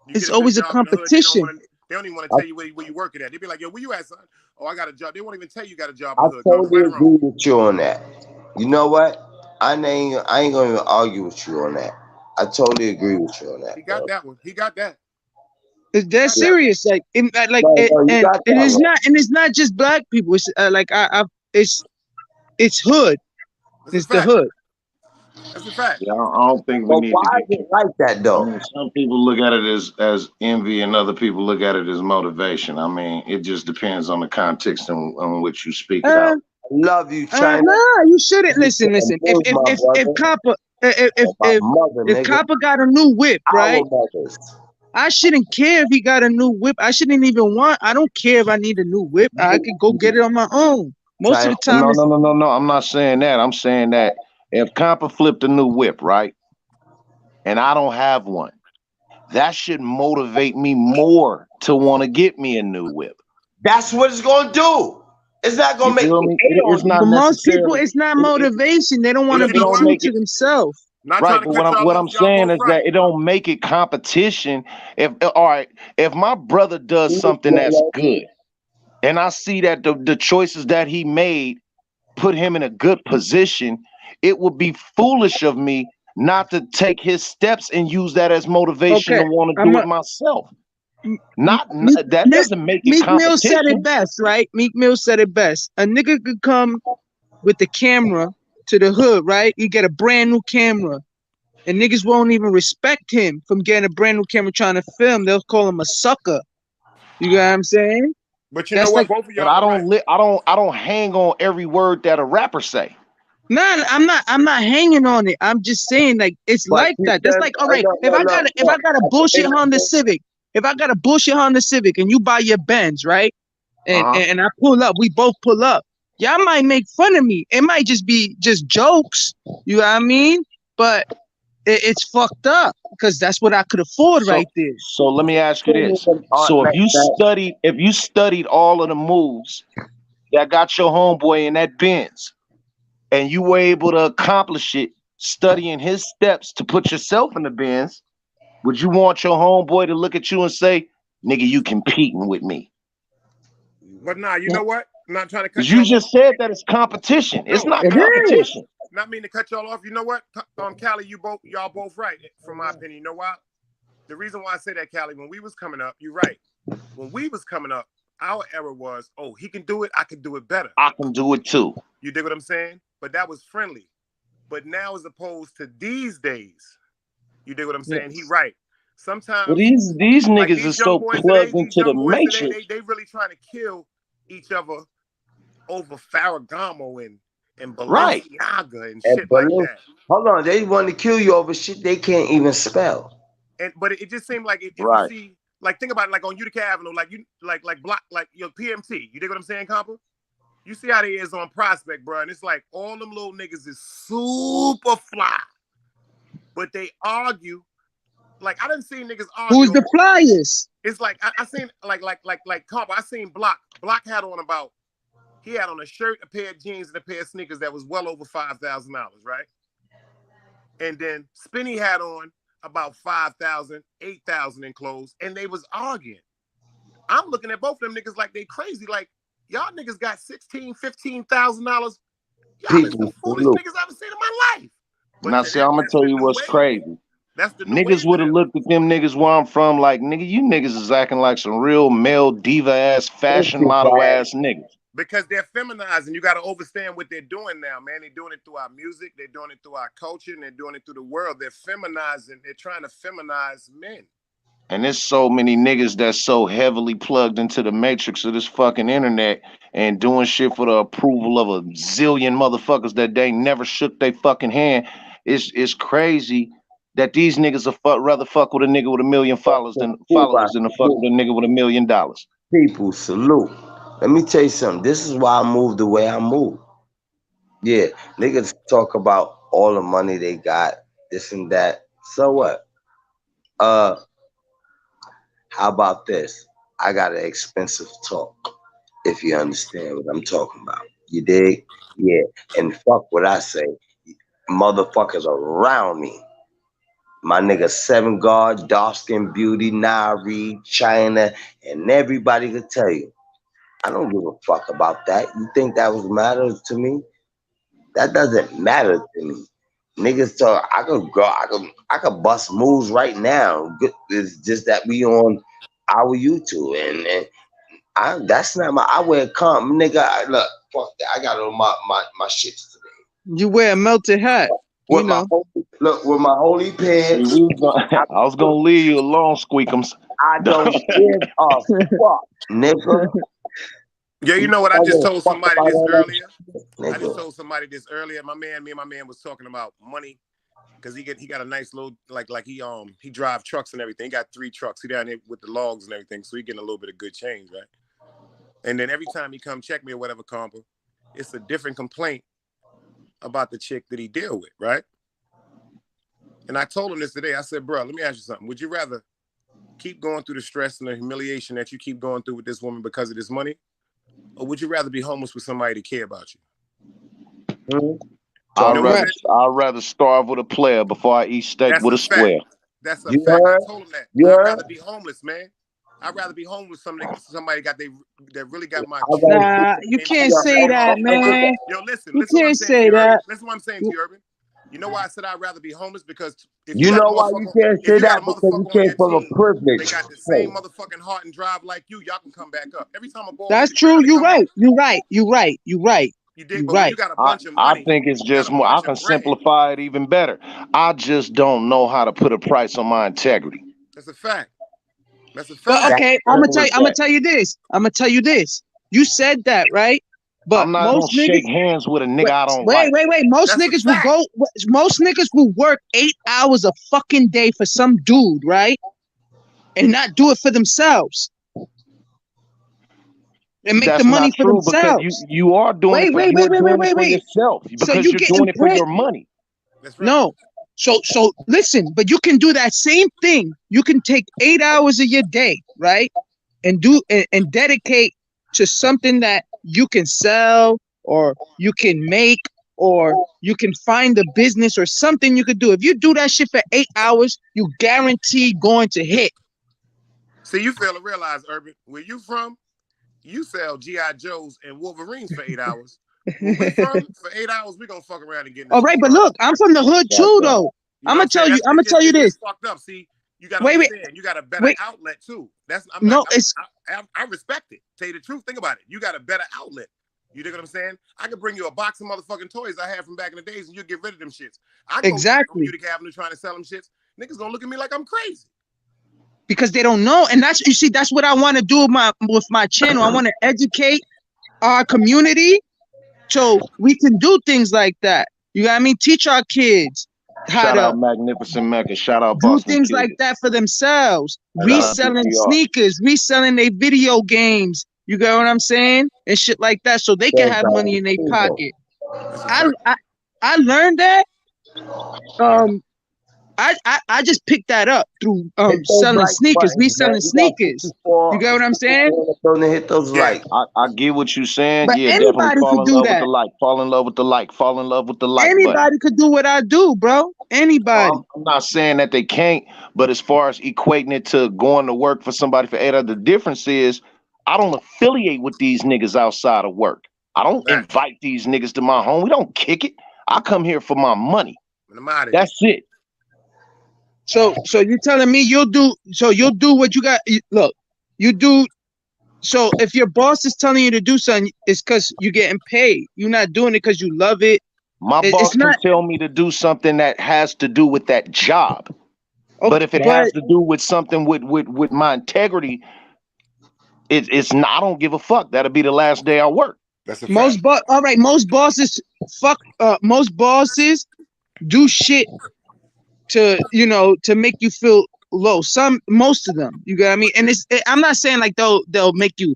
you it's get into a always a job in the hood, they don't competition. want to. They don't even want to I, tell you where you working at. They be like, yo, where you at, son? Oh, I got a job. They won't even tell you got a job in I the hood, Conquer. totally Right or wrong? agree with you on that. You know what? I ain't gonna even argue with you on that. I totally agree with you on that, He got bro. that one. He got that. It's He dead got Yeah. that one. serious. Like No, it, no, you and got that one. it's not just black people. It's it's hood. That's a It's the fact. hood. That's a fact. Yeah, I don't think we But need why to get. is it like that I though? mean, some people look at it as envy, and other people look at it as motivation. I mean, it just depends on the context on which you speak it Uh, out. I love you, China. nah, you shouldn't You listen. couldn't Listen, move my if brother Copper or my mother, if nigga. Copper got a new whip, Our right? mothers. I shouldn't care if he got a new whip. I shouldn't even want. I don't care if I need a new whip. I could go get it on my own. Most of China. the time, No, it's no, no, no, no. I'm not saying that. I'm saying that if Compa flipped a new whip, right, and I don't have one, that should motivate me more to want to get me a new whip. That's what it's gonna do. It's not You gonna make feel me me? hate It's on you. not for most people, necessarily. it's not It, motivation. They don't want But to you it be know don't what? true make to it themselves. Not trying right. to But cut y'all what off. I'm Y'all saying both is right. that it don't make it competition. If all right, if my brother does something that's Yellow. good, and I see that the choices that he made put him in a good position, it would be foolish of me not to take his steps and use that as motivation Okay, to want to I'm do a it myself. M- Not that Meek doesn't make it Meek Mill said it competition. best, right? Meek Mill said it best. A nigga could come with the camera to the hood, right? You get a brand new camera, and niggas won't even respect him from getting a brand new camera trying to film. They'll call him a sucker. You know what I'm saying? But you know That's what? like, Both of But y'all are right. I don't hang on every word that a rapper say. nah, I'm not hanging on it. I'm just saying, like, it's But like you that. That's said, like, all right, look, look, look, if I look. got a At the bullshit end of Honda the day, Civic, if I got a bullshit Honda Civic and you buy your Benz, right? Uh-huh. And I pull up, we both pull up. Y'all might make fun of me. It might just be just jokes. You know what I mean? But it's fucked up because that's what I could afford So right there. so let me ask you can't this. even So like that. if you studied all of the moves that got your homeboy in that Benz, and you were able to accomplish it studying his steps to put yourself in the Benz, would you want your homeboy to look at you and say, nigga, you competing with me? But nah, you know what? I'm not trying to cut Because you y'all off. just said that it's competition. It's No, not It not mean to is. competition. not mean to cut y'all off. You know what? Callie, y'all both right. From my opinion, you know why? The reason why I say that, Callie, when we was coming up, you're right. When we was coming up, our era was, oh, he can do it, I can do it better. I can do it too. You dig what I'm saying? But that was friendly. But now, as opposed to these days, you dig what I'm saying? He Yes. right. Well, Sometimes, these like niggas are these young so boys today, plugged into the matrix. they really trying to kill each other over Ferragamo and Right. Balenciaga and And shit like Berlin, that. hold on, they want to kill you over shit they can't even spell. And but it just seemed like if you Right. see, like, think about it, like on Utica Avenue, like you like block like your PMT. You dig what I'm saying, Compa? You see how they is on Prospect, bro, and it's like all them little niggas is super fly, but they argue. Like I didn't see niggas Who's argue. the flyest? It's like I seen like Compa. I seen Block. Block had on about he had on a shirt, a pair of jeans, and a pair of sneakers that was well over $5,000, right? And then Spinny had on about 5,000, 8,000 in clothes, and they was arguing. I'm looking at both of them niggas like they crazy. Like, y'all niggas got $16,000, $15,000. Y'all is the People foolish salute. niggas I've ever seen in my life. But Now, to see, them, I'm gonna that's tell the you new what's wave. crazy. That's the new Niggas wave for would have them. looked at them niggas where I'm from like, nigga, you niggas is acting like some real male diva ass, Thank fashion you, model Brian. ass niggas. Because they're feminizing. You got to understand what they're doing now, man. They're doing it through our music. They're doing it through our culture. And they're doing it through the world. They're feminizing. They're trying to feminize men. And there's so many niggas that's so heavily plugged into the matrix of this fucking internet and doing shit for the approval of a zillion motherfuckers that they never shook their fucking hand. It's crazy that these niggas are rather fuck with a nigga with a million Cuba, followers than to fuck salute. with a nigga with $1 million. People salute. Let me tell you something. This is why I moved the way I moved. Yeah, niggas talk about all the money they got, this and that. So what? Uh, how about this? I got an expensive talk, if you understand what I'm talking about. You dig? Yeah. And fuck what I say. Motherfuckers around me. My nigga Seven Guard, Dark Skin Beauty, Nari, China, and everybody could tell you. I don't give a fuck about that. You think that was matters to me? That doesn't matter to me. Niggas talk I could go I could bust moves right now. It's just that we on our YouTube and I that's not my I wear comp nigga. Look, fuck that. I got on my shit today. You wear a melted hat, you With my know. look with my holy See, pants. I was gonna leave you alone, Squeakums. I don't give a fuck, nigga. Yeah, you know what? I I just don't told fuck somebody about this all that earlier. shit, I just nigga. told somebody this earlier. Me and my man was talking about money because he got a nice little like he drive trucks and everything. He got 3 trucks. He down there with the logs and everything, so he getting a little bit of good change, right? And then every time he come check me or whatever, compa, it's a different complaint about the chick that he deal with, right? And I told him this today. I said, bro, let me ask you something. Would you rather keep going through the stress and the humiliation that you keep going through with this woman because of this money? Or would you rather be homeless with somebody that care about you? Hmm? I'd You know what rather I'm saying? I'd rather starve with a player before I eat steak That's with a a fact. square. That's a You fact. I heard? told him that. You I'd heard? rather be homeless, man. I'd rather be homeless with somebody that really got my I true gotta Nah, you and can't true say and that, man. yo, listen You what I'm can't saying to say you, Urban. that. Listen what I'm saying to you, Urban. You know why I said I'd rather be homeless? Because if you You got a know why you motherfucker, can't if say you got a that? Because you motherfucker on came your from a team that privileged got the same place. motherfucking heart and drive like you, y'all can come back up. Every time a ball That's hit the ground, true. they You come up. right. You right. You right. You right. You dig? You But when right. you got a I bunch of I money, think it's you got just a more. I bunch can of bread. simplify it even better. I just don't know how to put a price on my integrity. That's a fact. That's a But fact. That's okay, simple as I'm gonna that. tell you this. I'm gonna tell you this. You said that, right? But I'm not gonna most niggas shake hands with a nigga wait, I don't like. wait. Most That's a niggas will fact. most niggas will work 8 hours a fucking day for some dude, right? And not do it for themselves. And make the That's money not for true because themselves. you are doing it for you're doing it for Wait. yourself So because you you're getting doing it for print? your money. That's right. No. So listen, but you can do that same thing. You can take 8 hours of your day, right? And do and dedicate to something that you can sell or you can make or you can find a business or something you could do. If you do that shit for 8 hours, you guarantee going to hit. See, you fail to realize, Urban, where you from, you sell G.I. Joes and Wolverines for 8 hours. Where we from, for 8 hours, we gonna fuck around and get into All some right, but trouble. look, I'm from the hood That's too, right. though. You know what I'm saying? I'm gonna tell you It's this. just fucked up. See, you gotta Wait, understand. You got a better wait. outlet too. That's No, it's I respect it. Tell you the truth. Think about it. You got a better outlet. You dig what I'm saying? I could bring you a box of motherfucking toys I had from back in the days, and you get rid of them shits. I go on exactly Utica Avenue trying to sell them shits. Niggas gonna look at me like I'm crazy. because they don't know, and that's you see, that's what I want to do with my channel. I want to educate our community so we can do things like that. You know what I mean? Teach our kids how Shout to out Magnificent Mecca. Shout out do Boston things like Cuban. that for themselves. Shout out Reselling DPR. sneakers, reselling their video games. You get what I'm saying? And shit like that, so they can There's have money in their people. pocket. That's a I fact. I, I learned that. Um, I just picked that up through Hit those selling like sneakers, buttons, man. reselling We got sneakers. You 54 get what I'm saying? people in the building. Hit those Yeah. like. I get what you're saying. But Yeah, definitely anybody fall could in do love with the that. like. Fall in love with the like. Fall in love with the like button. Anybody could do what I do, bro. Anybody. I'm not saying that they can't, but as far as equating it to going to work for somebody for 8 hours, the difference is I don't affiliate with these niggas outside of work. I don't Fact. invite these niggas to my home. We don't kick it. I come here for my money. And I'm out of here. That's it. So you're telling me you'll do what you got. Look, you do. So if your boss is telling you to do something, it's because you're getting paid. You're not doing it because you love it. My It's boss can not tell me to do something that has to do with that job. okay, But if it but has to do with something with my integrity, it's not. I don't give a fuck. That'll be the last day I work. That's a fact. all right, most bosses most bosses do shit to to make you feel low. Most of them, you get what I mean? And I'm not saying like they'll make you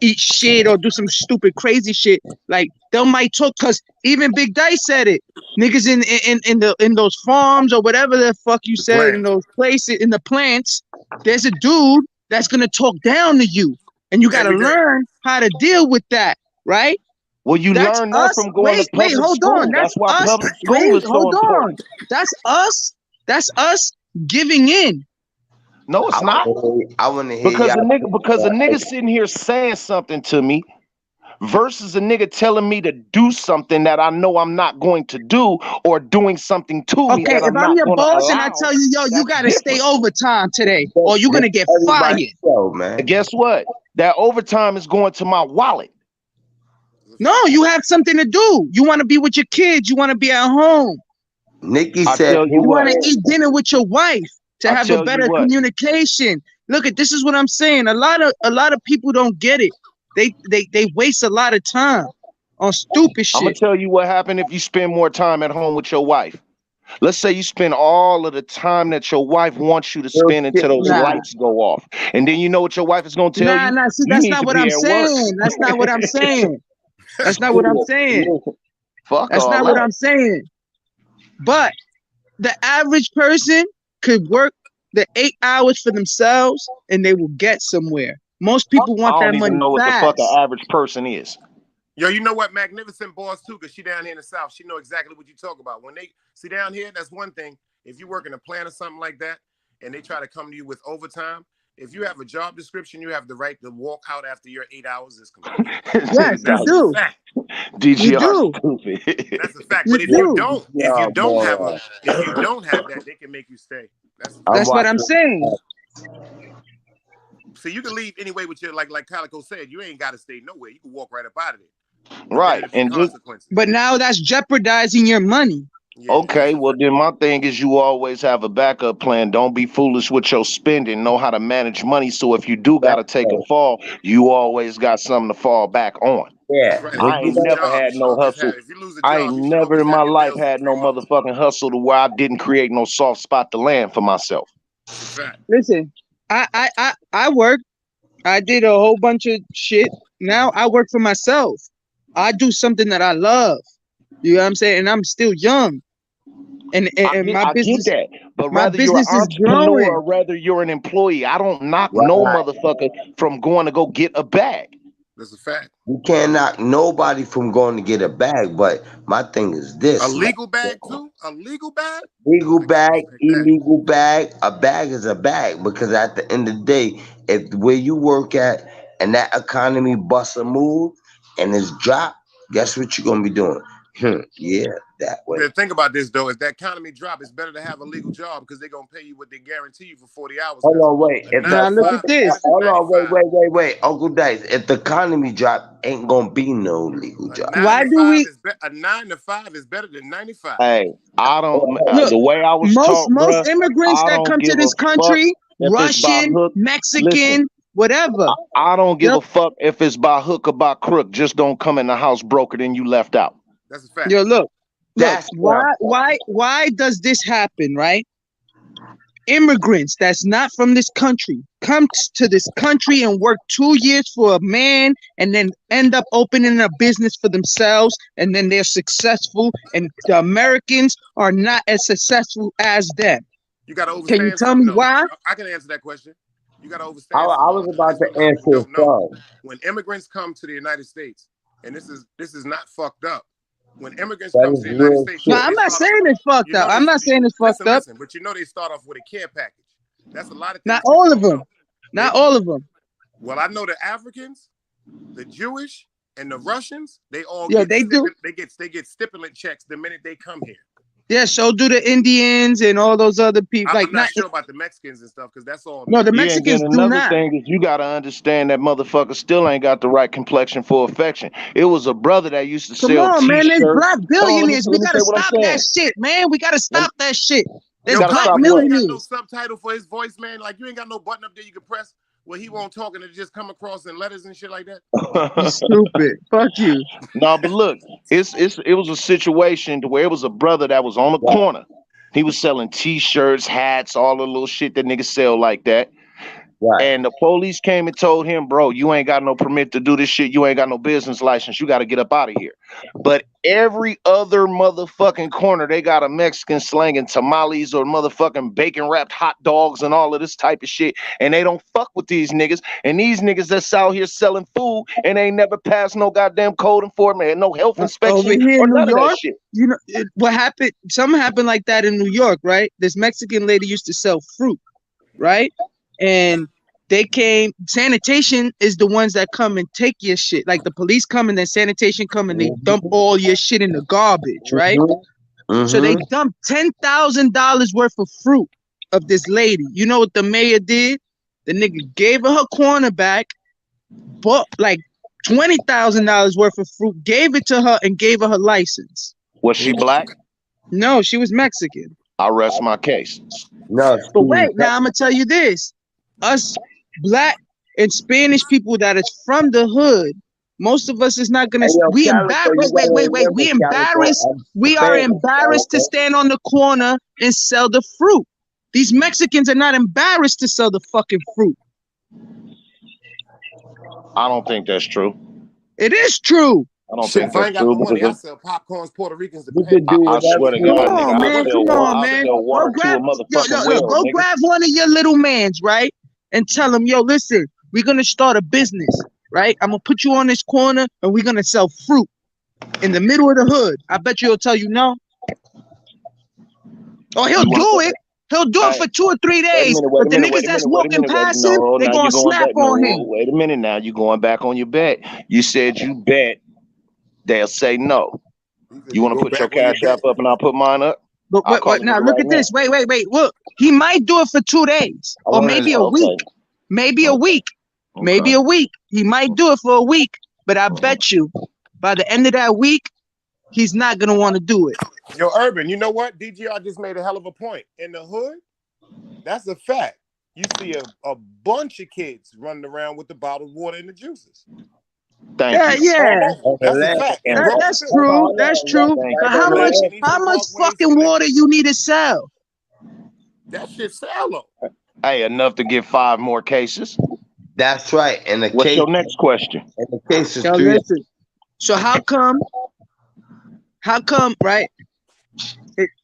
eat shit or do some stupid crazy shit. Like they might talk, because even Big Dice said it. Niggas in those farms or whatever the fuck you said, in Plant. those places, in the plants, there's a dude that's gonna talk down to you, and you gotta Every day. learn how to deal with that, right? Well, you That's learn that us. from going to Wait, public hold on. school. That's That's why us. public school Wait, is so hold on. important. That's us. That's us giving in. No, I it's not. want to hear Because a y'all. nigga sitting here saying something to me versus a nigga telling me to do something that I know I'm not going to do, or doing something to me Okay, that if I'm I'm not your going to boss and I allow. tell you, yo, you That's gotta stay different. overtime today, or you're gonna get fired. Everybody show, man. And guess what? That overtime is going to my wallet. No, you have something to do. You want to be with your kids. You want to be at home. Nikki I said, tell you You want what. to eat dinner with your wife to I have a tell you better what. communication. Look at this is what I'm saying. A lot of people don't get it. They waste a lot of time on stupid I'm gonna shit. tell you what happened if you spend more time at home with your wife. Let's say you spend all of the time that your wife wants you to real spend shit, until those Nah, lights go off. And then you know what your wife is gonna tell nah, you? nah. See, You that's need not to what I'm be at work. saying. That's not what I'm saying. That's not what I'm saying. Fuck That's all not what that. I'm saying. But the average person could work the 8 hours for themselves and they will get somewhere. Most people I want that don't even money know what the fuck an fast. average person is. Yo, you know what? Magnificent boss too, because she down here in the South. She know exactly what you talk about. When they see down here, that's one thing. If you work in a plant or something like that, and they try to come to you with overtime, if you have a job description, you have the right to walk out after your 8 hours is complete. Yes, you That's That's a do. fact. You DGR do. stupid. That's a fact. You But do. Yeah, boy. if you don't have that, they can make you stay. That's a I'm fact. That's what I'm watching. saying. So you can leave anyway with your like Calico said. You ain't got to stay nowhere. You can walk right up out of there, and then Right. it'll be And just consequences. But now that's jeopardizing your money. Yeah, that's okay, a well fact. then my thing is you always have a backup plan. Don't be foolish with your spending. Know how to manage money so if you do gotta take a fall, you always got something to fall back on. That's Yeah, right. If but you I you ain't lose a know, never job, had you should no always hustle. have. If you lose a I job, ain't you should never always in my have your life bills for had no 3 months. motherfucking hustle to where I didn't create no soft spot to land for myself. That's a fact. Listen, I work. I did a whole bunch of shit. Now I work for myself. I do something that I love. You know what I'm saying? And I'm still young. And I get that. But my whether you're an business is entrepreneur or growing. whether you're an employee, I don't knock no right? motherfucker from going to go get a bag. That's a fact. You can't knock nobody from going to get a bag. But my thing is A this, man. legal bag too. A legal bag. Legal I can't bag, respect that. illegal bag, a bag is a bag because at the end of the day, if where you work at and that economy busts a move and it's dropped, guess what you're gonna be doing? Yeah, that way. But think about this though. If that economy drop, it's better to have a legal job because they're gonna pay you what they guarantee you for 40 hours. Hold Because on, wait. a If nine Now to look the at five is better this. than hold on, 95. wait, Uncle Dice. If the economy drop, ain't gonna be no legal A job. nine Why to do five we is a 9 to 5 is better than 95. Hey, I don't. look? The way I was Most taught, most bruh, immigrants I that don't come to give a this fuck country, if it's by Russian, hook. Listen, Mexican, whatever. I don't give Yo, a fuck if it's by hook or by crook. Just don't come in the house broker, then you left out. That's a fact. yo, look. That's what I'm saying. Why does this happen? Right? Immigrants that's not from this country come to this country and work 2 years for a man and then end up opening a business for themselves and then they're successful and the Americans are not as successful as them. You got to Can you overstand tell something me though. why? I can answer that question. You got to I, understand I something was though, about because to what most people answer his don't know. son. When immigrants come to the United States, and this is not fucked up. When immigrants That come to is the United real States, No, shit. I'm they not start off saying with it's fucked up. I'm not saying it's fucked up. listen, but they start off with a care package. That's a lot of Not things people all of don't them. know. They Not all of them. Well, I know the Africans, the Jewish, and the Russians. They all Yeah, get they do. they get stipulant checks the minute they come here. Yeah, so do the Indians and all those other people. Like I'm not not sure about the Mexicans and stuff because that's all no, the military. Yeah, and then Mexicans do another not. thing is you gotta understand that motherfucker still ain't got the right complexion for affection. It was a brother that used to Come sell on, man. There's T-shirts. black Hold on, billionaires. We let me gotta say what I'm stop that saying. shit, man. We gotta Let me- stop that shit. There's Yo, gotta black Black, stop you what? ain't got no millionaires. subtitle for his voice, man. Like you ain't got no button up there you can press where he won't talk and it just come across in letters and shit like that. You stupid. Fuck you. No, but look, it was a situation to where it was a brother that was on the corner. He was selling T-shirts, hats, all the little shit that niggas sell like that. Right. And the police came and told him, bro, you ain't got no permit to do this shit. You ain't got no business license. You got to get up out of here. But every other motherfucking corner, they got a Mexican slanging tamales or motherfucking bacon wrapped hot dogs and all of this type of shit. And they don't fuck with these niggas. And these niggas that's out here selling food and ain't never passed no goddamn code enforcement, no health Over inspection here or in New none of that York, shit. you know what happened? Something happened like that in New York, right? This Mexican lady used to sell fruit, right? And they came. Sanitation is the ones that come and take your shit. Like the police come and then sanitation come and they dump all your shit in the garbage, right? So they dumped $10,000 worth of fruit of this lady. You know what the mayor did? The nigga gave her cornerback, bought like $20,000 worth of fruit, gave it to her, and gave her her license. Was she black? No, she was Mexican. I rest my case. No, But wait, now I'm gonna tell you this: us black and Spanish people that is from the hood, most of us is not gonna. We embarrassed. Wait. We embarrassed. We are embarrassed to stand on the corner and sell the fruit. These Mexicans are not embarrassed to sell the fucking fruit. I don't think that's true. It is true. I don't Shit, think if I that's ain't got true no money, I because sell popcorns, Puerto Ricans, You the could do I swear to Come God, on, nigga, man. Come on, I man. sell one Go or two grab, a motherfucking look, will, go nigga. grab one of your little mans, right? And tell them, yo, listen, we're gonna start a business, right? I'm gonna put you on this corner and we're gonna sell fruit in the middle of the hood. I bet you he'll tell you no. Or he'll You want do to? it. He'll do it Hey, for 2 or 3 wait a days. minute, But the niggas that's walking past him, No, they now gonna you going snap back. on No, him. wait a minute. Now you going back on your bet. You said you bet they'll say no. You want to put your cash app up and I'll put mine up? But now look at this. Wait. Look, he might do it for 2 days or maybe a week. Maybe a week. Maybe a week. He might do it for a week. But I bet you by the end of that week, he's not gonna want to do it. Yo, Urban, you know what? DGR just made a hell of a point. In the hood, that's a fact. You see a bunch of kids running around with the bottled water and the juices. Thank you. Yeah. That's a fact. That's true. That's true. But how much fucking water you need to sell? That shit shallow. Hey, enough to get 5 more cases. That's right. And the What's case, your next question? and the case is Yo, 3. listen. So how come, right?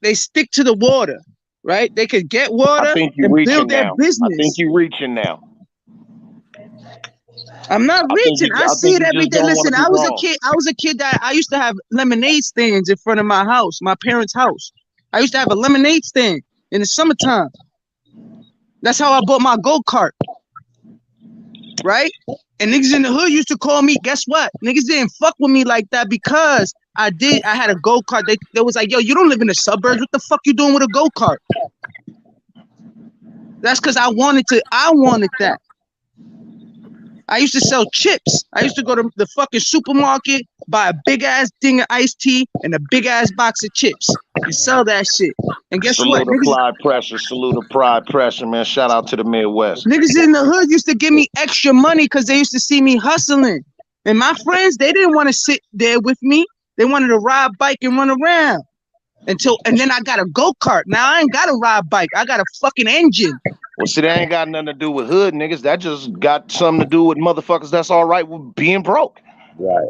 They stick to the water, right? They could get water I think you're and reaching build their now. business. I think you're reaching now. I'm not reaching. I see it every day. Listen, I was a kid that I used to have lemonade stands in front of my house, my parents' house. I used to have a lemonade stand in the summertime. That's how I bought my go-kart. Right? And niggas in the hood used to call me, guess what? Niggas didn't fuck with me like that because I had a go-kart. They was like, yo, you don't live in the suburbs. What the fuck you doing with a go-kart? That's because I wanted that. I used to sell chips. I used to go to the fucking supermarket, buy a big ass thing of iced tea and a big ass box of chips and sell that shit. And guess what? Salute applied pressure, man. Shout out to the Midwest. Niggas in the hood used to give me extra money because they used to see me hustling. And my friends, they didn't want to sit there with me. They wanted to ride bike and run around. And then I got a go-kart. Now I ain't got a ride bike. I got a fucking engine. Well, see, that ain't got nothing to do with hood niggas. That just got something to do with motherfuckers that's all right with being broke. Right.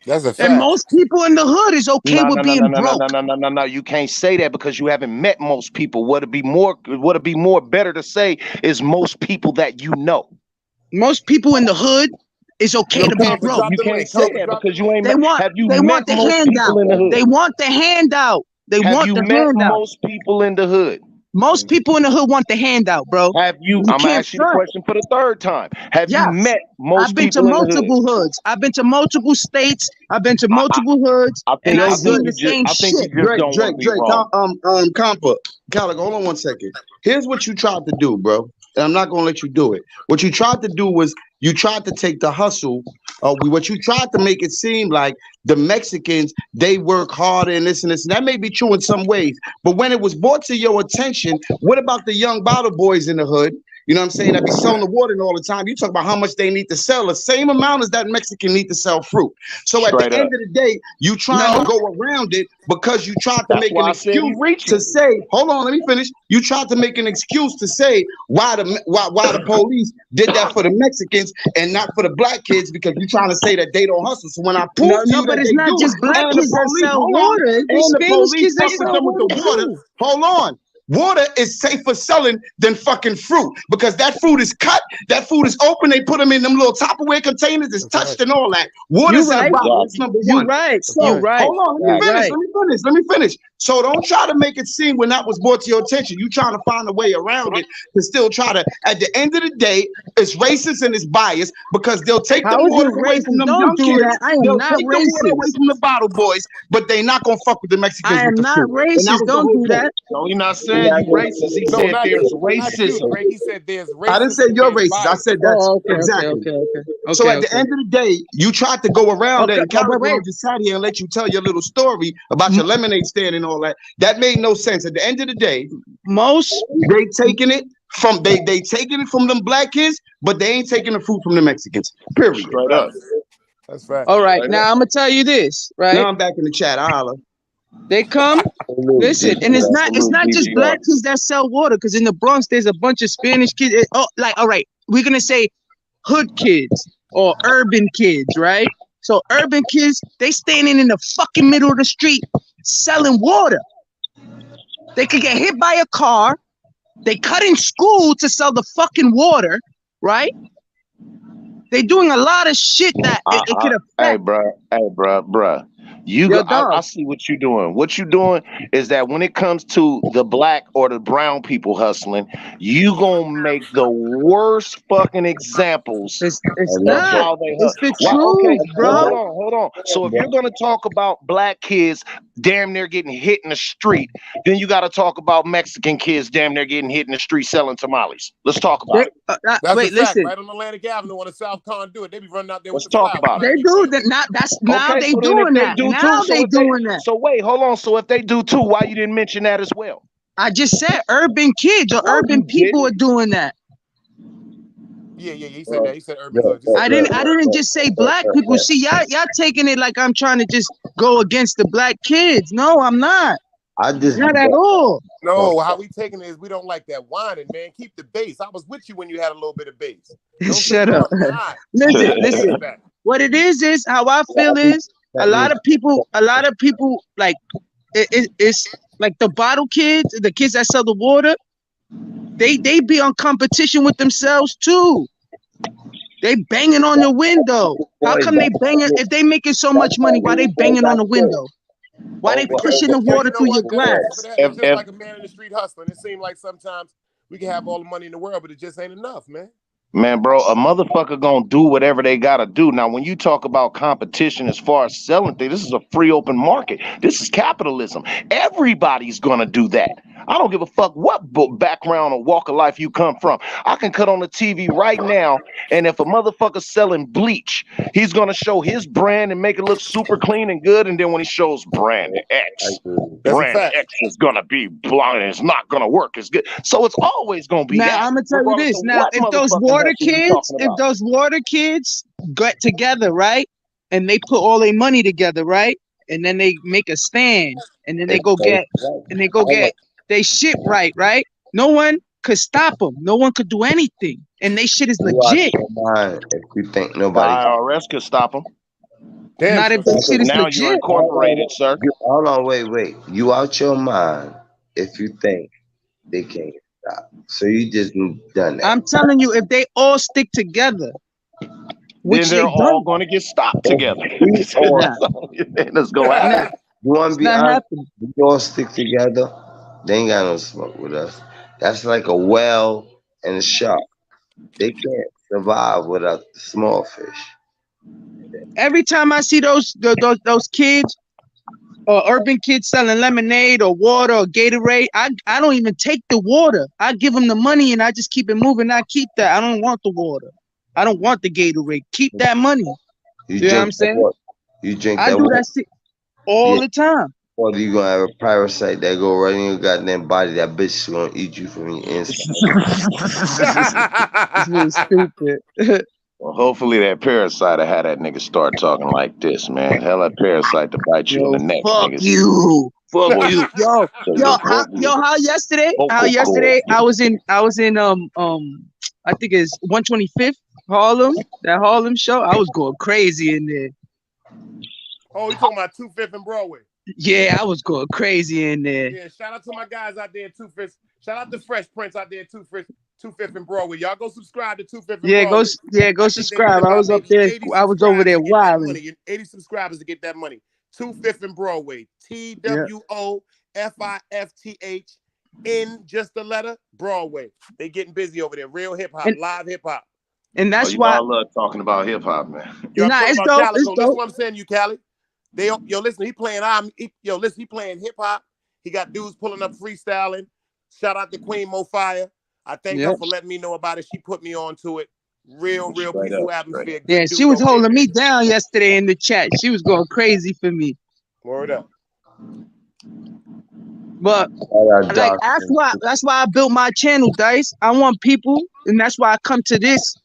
That's a fact. And most people in the hood is okay with being broke. No. You can't say that because you haven't met most people. What'd be more better to say is most people that you know. Most people in the hood is okay to be broke. You can't say that because you ain't met. Have you met most people in the hood? They want the handout. Have you met most people in the hood? Most people in the hood want the handout, bro. Have you? I'm gonna ask you the question for the 3rd time. Have you met most people in the hood? I've been to multiple hoods. I've been to multiple states. I've been to multiple hoods. I've seen the same shit. Drake, Compa, Calico, hold on 1 second. Here's what you tried to do, bro. And I'm not gonna let you do it. What you tried to do was you tried to take the hustle. What you tried to make it seem like the Mexicans, they work harder and this and this. And that may be true in some ways. But when it was brought to your attention, what about the young bottle boys in the hood? you know what I'm saying, that be selling the water all the time. You talk about how much they need to sell, the same amount as that Mexican need to sell fruit. So at the Straight end up. of the day, you trying to go around it because you tried to That's make an why I said he excuse reaching. to say, hold on, let me finish. You tried to make an excuse to say why the police did that for the Mexicans and not for the black kids, because you're trying to say that they don't hustle. So when I prove to No, you but that it's they not do, just black and the kids that police, sell hold on, water. It be and the Spanish police kids that fuck with sell them with the water water, too. hold on. Water is safer selling than fucking fruit, because that fruit is cut, that food is open, they put them in them little Tupperware containers, it's That's touched right. and all that. You Water's in a right. bottle. That's number You one. right. That's You So right. right. hold on, You right. let me finish. So don't try to make it seem when that was brought to your attention. You trying to find a way around it to still try to. At the end of the day, it's racist and it's biased, because they'll take the How is water it away from racist? them Don't young do kids. that. I am They'll not take the water away racist. from the bottle boys, but they not gonna fuck with the Mexicans I with am the not fruit. And that racist. was the Don't whole do point. that. No, he not saying you racist. He No, said not there's you. Not you, racism. Greg. He said there's I didn't racism say and you're there's racist. I bias. said that's Oh, exactly. okay. So Okay, at the okay. end of the day, you tried to go around that, Okay, and but Cali wait. Girl just sat here and let you tell your little story about your lemonade stand and all that. That made no sense. At the end of the day, Most they taking it from they taking it from them black kids, but they ain't taking the fruit from the Mexicans. Period. Straight up. That's right. all right. Straight Now up. I'm gonna tell you this, right? Now I'm back in the chat. I holler. They come, listen, and it's Salute not just DVR. black kids that sell water, because in the Bronx there's a bunch of Spanish kids. Oh, like, all right, we're gonna say hood kids or urban kids, right? So urban kids, they standing in the fucking middle of the street selling water. They could get hit by a car. They cut in school to sell the fucking water, right? They doing a lot of shit that it could Hey, affect bruh. You go. your I dog. see what you're doing. What you're doing is that when it comes to the black or the brown people hustling, you gonna make the worst fucking examples It's of not. how they It's hustle. the Why? Okay, truth, well, bro. hold on. So if you're gonna talk about black kids damn near getting hit in the street, then you got to talk about Mexican kids damn near getting hit in the street selling tamales. Let's talk They, about it. That's a wait, fact. listen. Right on Atlantic Avenue on the South Conduit. They be running out there with Let's the talk flowers. about it. They Like, do that. Not that's now Okay, they so then if doing they that. do too, Now they doing that. so wait, hold on. So if they do too, why you didn't mention that as well? I just said urban kids or No, urban you people didn't. are doing that. yeah. He said that. He said urban hoods. He I said that. didn't just say black people. See, y'all taking it like I'm trying to just go against the black kids. No, I'm not. I just Not at all. No, how we taking it is we don't like that whining, man. Keep the bass. I was with you when you had a little bit of bass. Don't take Shut it up. off the high. Listen, Bring the bass listen. back. What it is how I feel is a lot of people like it's like the bottle kids, the kids that sell the water. They be on competition with themselves too. They banging on the window. How come they banging? If they making so much money, why they banging on the window? Why they Because pushing the yo, water you know through your what? Better answer for glass? that. It's just If like a man in the street hustling. It seems like sometimes we can have all the money in the world, but it just ain't enough, man. Man, bro, a motherfucker gonna do whatever they gotta do. Now, when you talk about competition as far as selling things, this is a free open market. This is capitalism. Everybody's gonna do that. I don't give a fuck what background or walk of life you come from. I can cut on the TV right now, and if a motherfucker's selling bleach, he's gonna show his brand and make it look super clean and good. And then when he shows brand X, That's a brand fact. X is gonna be blind and it's not gonna work as good. So it's always gonna be Now that, I'm gonna tell you regardless this. of Now, what motherfucking hustle you talking if about. those water kids get together, right, and they put all their money together, right, and then they make a stand, and then they go get they shit right. No one could stop them. No one could do anything, and they shit is you out legit. your mind if you think The nobody. IRS could stop them. Damn Not sure if the can. shit is Now you're legit. incorporated, sir. Hold on, wait. You out your mind if you think they can't stop. So you just done that. I'm telling you, if they all stick together, Then which they're they all don't, going to get stopped If together. we all, nah, That's going to nah, happen. you want to it's be not honest, happening. we all stick together. They ain't got no smoke with us. That's like a whale and a shark. They can't survive without the small fish. Every time I see those kids or urban kids selling lemonade or water or Gatorade, I don't even take the water. I give them the money and I just keep it moving. I keep that. I don't want the water. I don't want the Gatorade. Keep that money. You You know what drink I'm that saying? water. You drink I that do water. that shit all Yeah, the time. Or you gonna have a parasite that go right in your goddamn body. That bitch is gonna eat you from the inside. This is stupid. Well, hopefully that parasite had that nigga start talking like this, man. Hell, that parasite to bite you in Yo, the neck, fuck nigga. you. Fuck Voice, you. Yo, so yo, your how vocal cords. yesterday I was in I think it's 125th Harlem, that Harlem show. I was going crazy in there. Oh, you talking about 2/5 and Broadway? Yeah, I was going crazy in there. Yeah, shout out to my guys out there in 2/5. Shout out to Fresh Prince out there in 2/5 and Broadway. Y'all go subscribe to 2/5 and Yeah, Broadway. go I think they need subscribe. I about was up maybe there. 80 I was over subscribers there to get that wilding. money. 80 subscribers to get that money. 2/5 and Broadway. Yeah. TWOFIFTH in just the letter Broadway. They getting busy over there. Real hip hop, And live hip hop. and Oh, that's you why all love talking about hip hop, man. Yo, I'm talking it's about dope. It's Calico. Listen dope. what I'm saying, you Cali. Listen, he playing he playing hip hop. He got dudes pulling up freestyling. Shout out to Queen Mo Fire. I thank her Yeah. for letting me know about it. She put me on to it. Real Straight peaceful up, straight atmosphere. up. Yeah, Good she dudes was over there, holding me man. down yesterday in the chat. She was going crazy for me. Word up. But Shout out like Doctor. that's why I built my channel, Dice. I want people, and that's why I come to this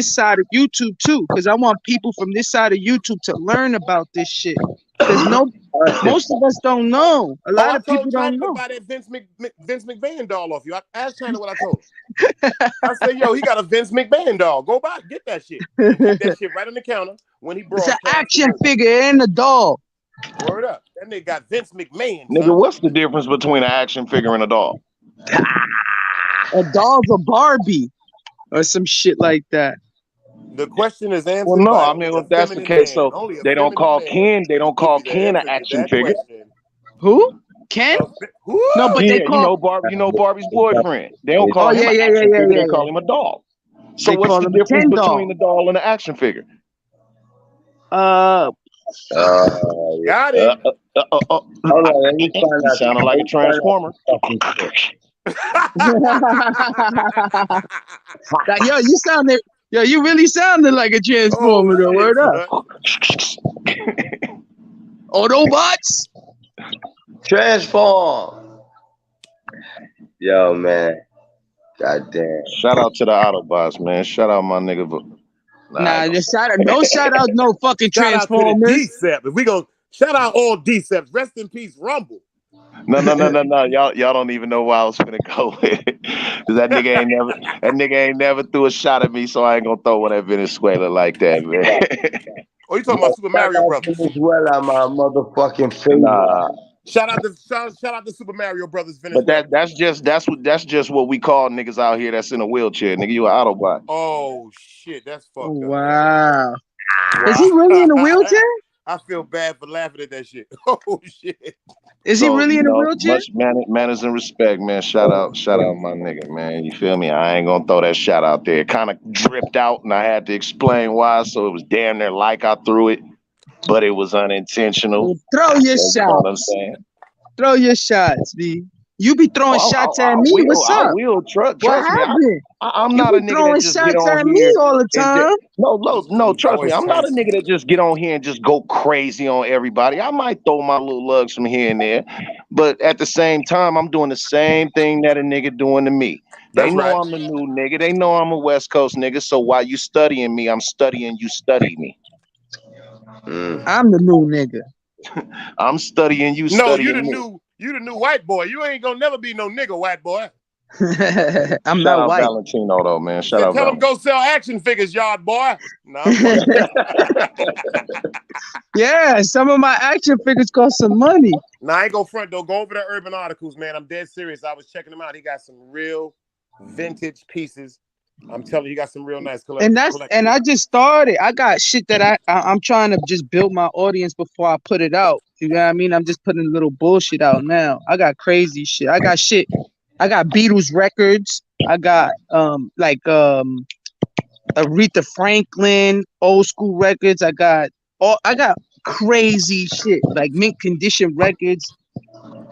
side of YouTube too, because I want people from this side of YouTube to learn about this shit. Because most of us don't know. A Oh, lot I of people told China don't to know. buy that Vince McMahon doll off you. I asked China what I told her. I said, yo, he got a Vince McMahon doll. Go buy, get that shit. And keep that shit right on the counter when he It's an broadcasts. action figure and a doll. Word up. That nigga got Vince McMahon, Nigga, son. what's the difference between an action figure and a doll? A doll's a Barbie or some shit like that. The question is answered Well, no, by I only mean, a if that's the feminine case, man. so Only a they don't feminine call man Ken, they don't give call you the Ken an answer to action that figure. question. Who? Ken? Woo! No, but they Ken, call. You know Barbie's boyfriend. They don't Oh call him yeah, an yeah, yeah, action yeah, figure. yeah, They call yeah. him a doll. So They what's call the him a difference Ken between doll. the doll and the action figure? Uh, Yeah. Got Uh, him. Hold on, let me find You out. sounded like a transformer. Fucking shit. yo, you really sounded like a Oh transformer though. shit, Word up. son. Autobots. Transform. Yo, man. Goddamn. Shout out to the Autobots, man. Shout out my nigga. Nah, no shout out, no fucking Shout out to the Transformers. D-Sep. If we gonna shout out all D-Seps. Rest in peace, Rumble. No. Y'all don't even know where I was finna go with it. Cause that nigga ain't never threw a shot at me, so I ain't gonna throw one at Venezuela like that, man. Oh, you talking about Super Shout Mario out Brothers? Venezuela, my motherfucking favorite. Nah. Shout out to Super Mario Brothers But Venezuela. that's just what we call niggas out here that's in a wheelchair. Nigga, you an Autobot. Oh shit, that's Oh, fucked up. wow. Wow. Is he really in a wheelchair? I feel bad for laughing at that shit. Oh shit. Is he So, really you in a know, wheelchair? much manners and respect, man. Shout out my nigga, man. You feel me? I ain't gonna throw that shot out there. It kind of dripped out and I had to explain why, so it was damn near like I threw it, but it was unintentional. Throw your You know what I'm shots. saying? Throw your shots, B. You be throwing shots at me. What's up? I will. Trust What me. happened? I'm You not a be nigga throwing that just get shots on at me here all the and time. no. Trust me. Voice I'm not a change. nigga that just get on here and just go crazy on everybody. I might throw my little lugs from here and there, but at the same time, I'm doing the same thing that a nigga doing to me. They That's know right. I'm a new nigga. They know I'm a West Coast nigga. So while you studying me, I'm studying you. Study me. I'm the new nigga. I'm studying you. No, you Studying the me. new white boy. You ain't gonna never be no nigga white boy. I'm Shout not out white. Valentino though, man. Shout Said, out tell him Valentino. go sell action figures, yard boy. No, I'm fucking. Yeah, some of my action figures cost some money. Nah, I ain't go front though. Go over to Urban Articles, man. I'm dead serious. I was checking them out. He got some real vintage pieces. I'm telling you, he got some real nice And collectibles. I just started. I got shit that I'm trying to just build my audience before I put it out. You know what I mean? I'm just putting a little bullshit out now. I got crazy shit. I got shit. I got Beatles records. I got Aretha Franklin old school records. I got crazy shit like mint condition records.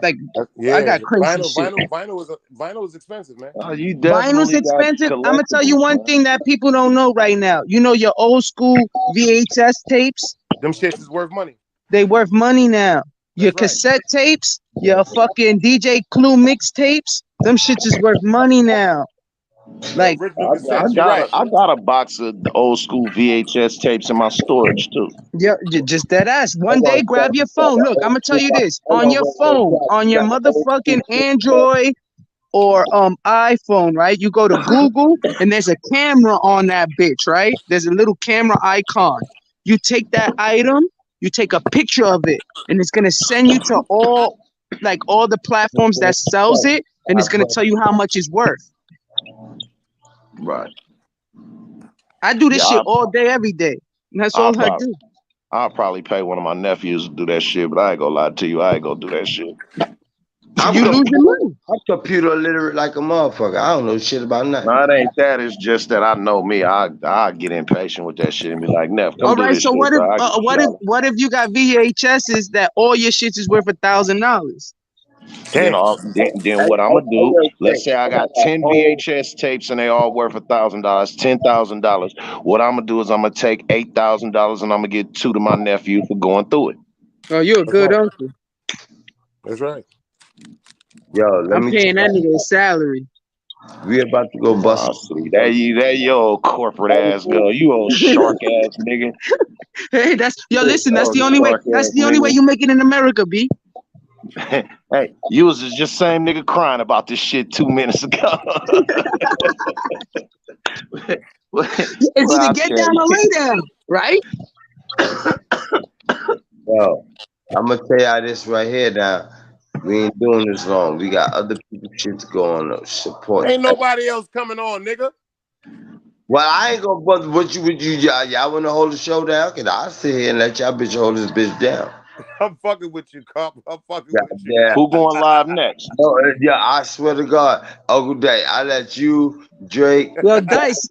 Like I Yeah, got crazy shit. vinyl is expensive, man. Oh, you Vinyl's definitely got expensive. I'm gonna tell you collectibles, one man. thing that people don't know right now. You know your old school VHS tapes? Them shits is worth money. They worth money now. Your That's right. cassette tapes, your fucking DJ Clue mixtapes, them shits is worth money now. The Like, original I cassettes. You're got right. a box of the old school VHS tapes in my storage too. yeah, just that ass. One Hold day, on, grab your phone. Look, I'm gonna tell you this: hold on on, your wait, phone, Jack, on you your got the old school motherfucking shit. Android or iPhone, right? You go to Google and there's a camera on that bitch, right? There's a little camera icon. You take that item, you take a picture of it, and it's gonna send you to all the platforms that sells it, and it's gonna tell you how much it's worth. Right. I do this Yeah, shit all day, every day. And that's I'll all I probably do. I'll probably pay one of my nephews to do that shit, but I ain't gonna lie to you, I ain't gonna do that shit. I'm, You com- losing money. I'm computer illiterate like a motherfucker. I don't know shit about nothing. No, it ain't that. It's just that I know me. I get impatient with that shit and be like, Neff, come All do right, this so shit, bro. I get the shit out of what if you got VHSs that all your shits is worth $1,000? it. Then Damn. all then Hey, what I'm hey, gonna hey, do? yo, Let's Jay, say I I got got that 10 whole. VHS tapes and they all worth $1,000, $10,000. What I'm gonna do is I'm gonna take $8,000 and I'm gonna get two to my nephew for going through it. Oh, you're a That's good right. uncle. That's right. Yo, let I'm me paying that tell nigga a salary. you, we about to go bust. Oh, see, that you old corporate ass girl, you old shark ass nigga, Hey, listen, oh shark that's ass the only way nigga. you make it in America, B. Hey, you was just same nigga crying about this shit 2 minutes ago. Well, It's either I'll get tell down or you. lay down, right? Yo, I'm gonna tell y'all this right here now. We ain't doing this long. We got other people shit to go on support. Ain't nobody else coming on, nigga. Well, I ain't gonna bother with you, y'all wanna hold the show down? Cause I'll sit here and let y'all bitch hold this bitch down. I'm fucking with you, cop. I'm fucking with you. Yeah. Who going live next? No, yeah, I swear to God, Uncle Day, I let you, Drake, Well, Dice,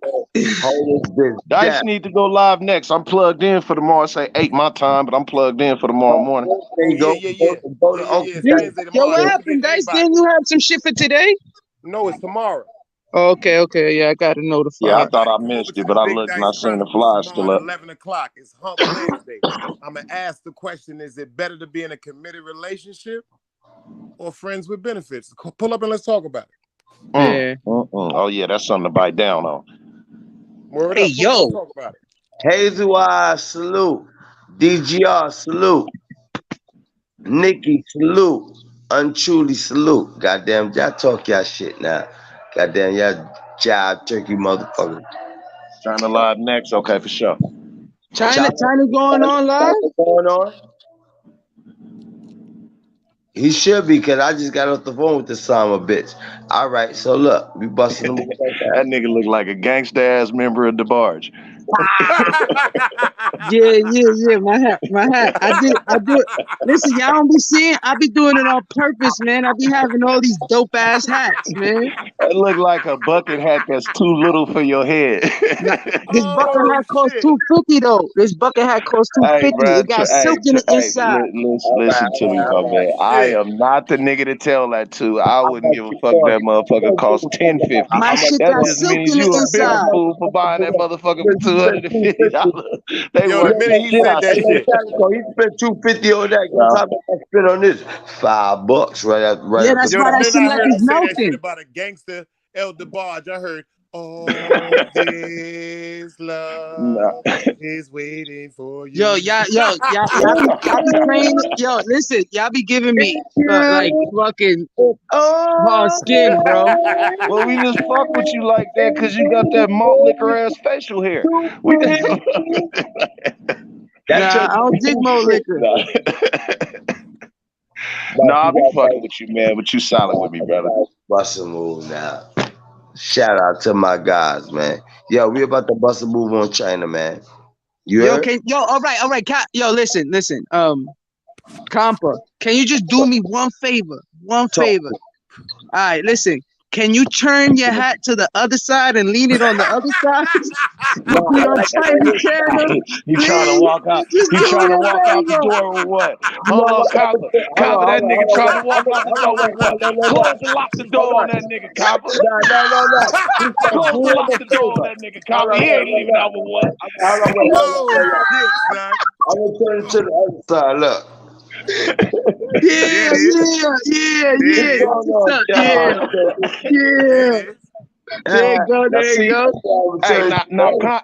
hold this bitch down. Dice need to go live next. I'm plugged in for tomorrow. Say 8 my time, but I'm plugged in for tomorrow morning. Oh There yeah, go, yeah, go, yeah, go yeah, to yeah, Uncle yeah. It's Day. Wednesday yo, tomorrow. what Don't happened, forget Dice? everybody. Didn't you have some shit for today? No, it's tomorrow. Oh, okay, yeah, I got to Yeah, notify. I thought Everybody I come over missed to it, the but I Big looked and I Dice seen the Chronicles fly tomorrow still at up. 11 o'clock. It's Hump Wednesday. I'm going to ask the question, is it better to be in a committed relationship or friends with benefits? Pull up and let's talk about it. Yeah. Oh yeah, that's something to bite down on. Word Hey, up. Pull up, let's yo, talk about it. Hazel salute. DGR, salute. Nikki, salute. Untruly, salute. Goddamn, y'all talk y'all shit now. Goddamn, y'all job turkey motherfucker. China live next. Okay, for sure. China, China, China going on live? China going on? He should be, because I just got off the phone with the Sama bitch. All right, so look, we busting them right now. That nigga look like a gangsta ass member of DeBarge. Yeah. My hat. I do it. Listen, y'all don't be seeing. I be doing it on purpose, man. I be having all these dope ass hats, man. That look like a bucket hat that's too little for your head. Like, this bucket Oh hat costs shit. $250 though. This bucket hat costs Hey, 250. bro. It got silk in the inside. All right, Listen to all me, right, my all right. man. Oh I shit. am not the nigga to tell that to. I I'm wouldn't gonna give a keep fuck going. that motherfucker cost $10.50. My shit That got just silk means in the you a bigger inside. fool for buying that motherfucker for He spent $250. $250. They Yo, the worth minute he Yeah, said that shit. shit, he spent $250 on that. Guess Yeah. how much I spent on this? $5 right Yeah, up the that's yo, why the that minute shit I like heard it's him say that shit melting. about a gangster El DeBarge, I heard, all this Nah. love is waiting for Yo, you. y'all be playing. Yo, listen, y'all be giving me like fucking hard Oh, skin, bro. Well, we just fuck with you like that because you got that malt liquor ass facial hair. We just that's your Nah, I don't dig more liquor. nah. Nah, I'll be fucking with you, man. But you solid with me, brother. bust a move now. Shout out to my guys, man. Yo, we about to bust a move on China, man. You heard? All right, yo, listen. Compa, can you just do me one favor? One Talk. favor. All right, listen. Can you turn your hat to the other side and lean it on the other side? No, We I on like China channel, You trying to please. walk out? Just You do trying me to a walk out the favor. door with what? you know Hold on, what? Copper. Copper, that nigga trying to walk out the door with what? Hold Close and lock the door on on. that nigga, Copper. No. He said, Close and do him lock a the door on favor. that nigga, Hold Copper. on, He ain't leaving out with what? hold on, wait. Oh shit, son. I'm gonna turn it to the other side. Look. Yeah, There it is. yeah. There it That's is. what's up. Yeah, There yeah. it is. There you go. Now There you see, go. hey,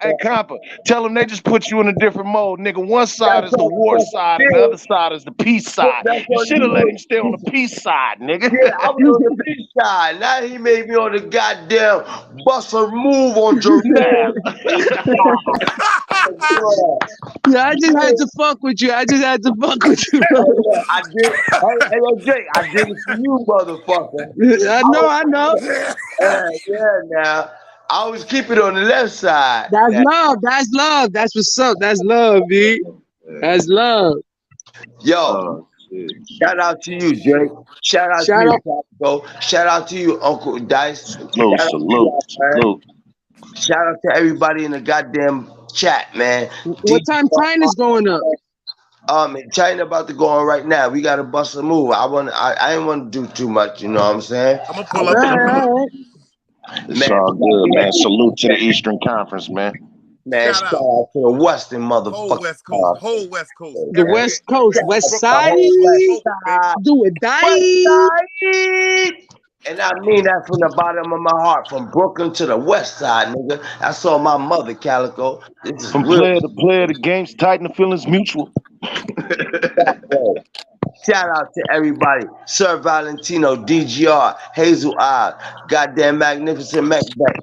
hey, Compa, tell them they just put you in a different mode, nigga. One side is the war side, and the other side is the peace side. That's You what should have let him stay on you. the peace side, nigga. Yeah, I was on the peace side. Now he made me on the goddamn bust a move on Jermaine. Yeah, I just had to fuck with you. I just had to fuck with you. Oh, yeah, I did. Hey, yo, Jake, I did it for you, motherfucker. I know, I know. Yeah, now. I always keep it on the left side. That's Now. love. That's love. That's what's up. That's love, B. That's love. Yo, Oh shit. shout out to you, Drake. Shout out to Shout you, out. Paco. Shout out to you, Uncle Dice. Salute, Shout out to salute, y'all, man. salute. Shout out to everybody in the goddamn chat, man. What time China's going up? China about to go on right now. We gotta bust a move. I didn't want to do too much, you know what I'm saying? I'm gonna pull up. I'm All gonna pull up. right. It's Man, all good, man. Salute to the Eastern Conference, man. man, Shout shout out. out to the Western Whole motherfucker. West Coast. Whole West Coast. The Everywhere. West Coast, Everywhere from West The Brooklyn Side, to whole West Hoboken, baby. Side. do it, West die. Side. And I mean that from the bottom of my heart, from Brooklyn to the West Side, nigga. I saw my mother, Calico. This is From real. player to player, the game's tight and the feeling's mutual. Shout out to everybody. Sir Valentino, DGR, Hazel Eye, goddamn Magnificent Macbeth,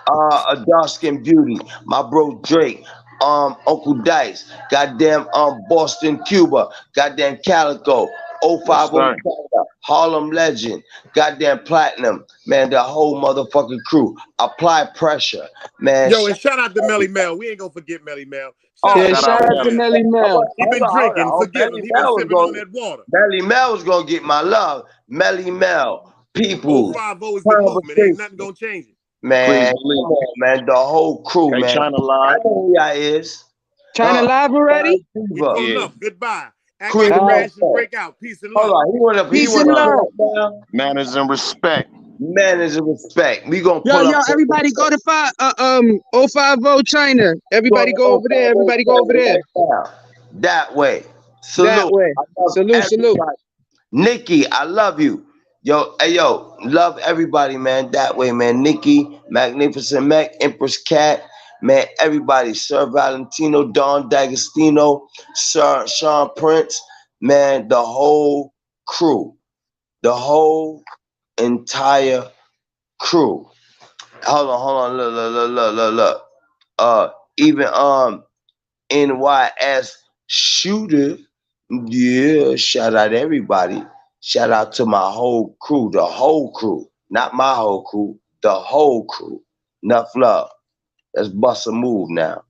a dark skin beauty, my bro Drake, Uncle Dice, goddamn Boston, Cuba, goddamn Calico, Yes, 050 sir. China, Harlem Legend, goddamn Platinum, man, the whole motherfucking crew. Apply pressure, man. Yo, and shout out to Melly Mel. We ain't gonna forget Melly Mel. Shout Oh, out Yeah, to Shout shout out, Melly out to Melly. Mel. Melly Mel. He been drinking. Forgive him. Melly He been Mel was sipping on gonna that water. Melly Mel was gonna get my love. Melly Mel, people, 050 is the movement. Ain't nothing conversation. gonna change it. Man, Please come believe. on, man. The whole crew, Hey, man. China I Live. know who y'all is. China live already? We Fever. pulling Yeah. up. Goodbye. Act Queen like a All right. crash and Mother. break out. Peace and Hold love. on. He Peace wanna and pull love. up now. Manners and respect. Manners and respect. We gonna Yo, pull yo, up. everybody go to 050 China. Going Everybody to go over there. 050 Everybody go over there. right now. That way. That Salute. way. I love Salute, salute. everybody. Nikki, I love you. Yo, hey yo, love everybody, man. That way, man. Nikki, Magnificent Mac, Empress Cat, man. Everybody, Sir Valentino, Don D'Agostino, Sir Sean Prince, man. The whole crew, the whole entire crew. Hold on. Look. Even NYS shooter. Yeah, shout out everybody. Shout out to my whole crew, the whole crew, not my whole crew, the whole crew. Enough love. Let's bust a move now.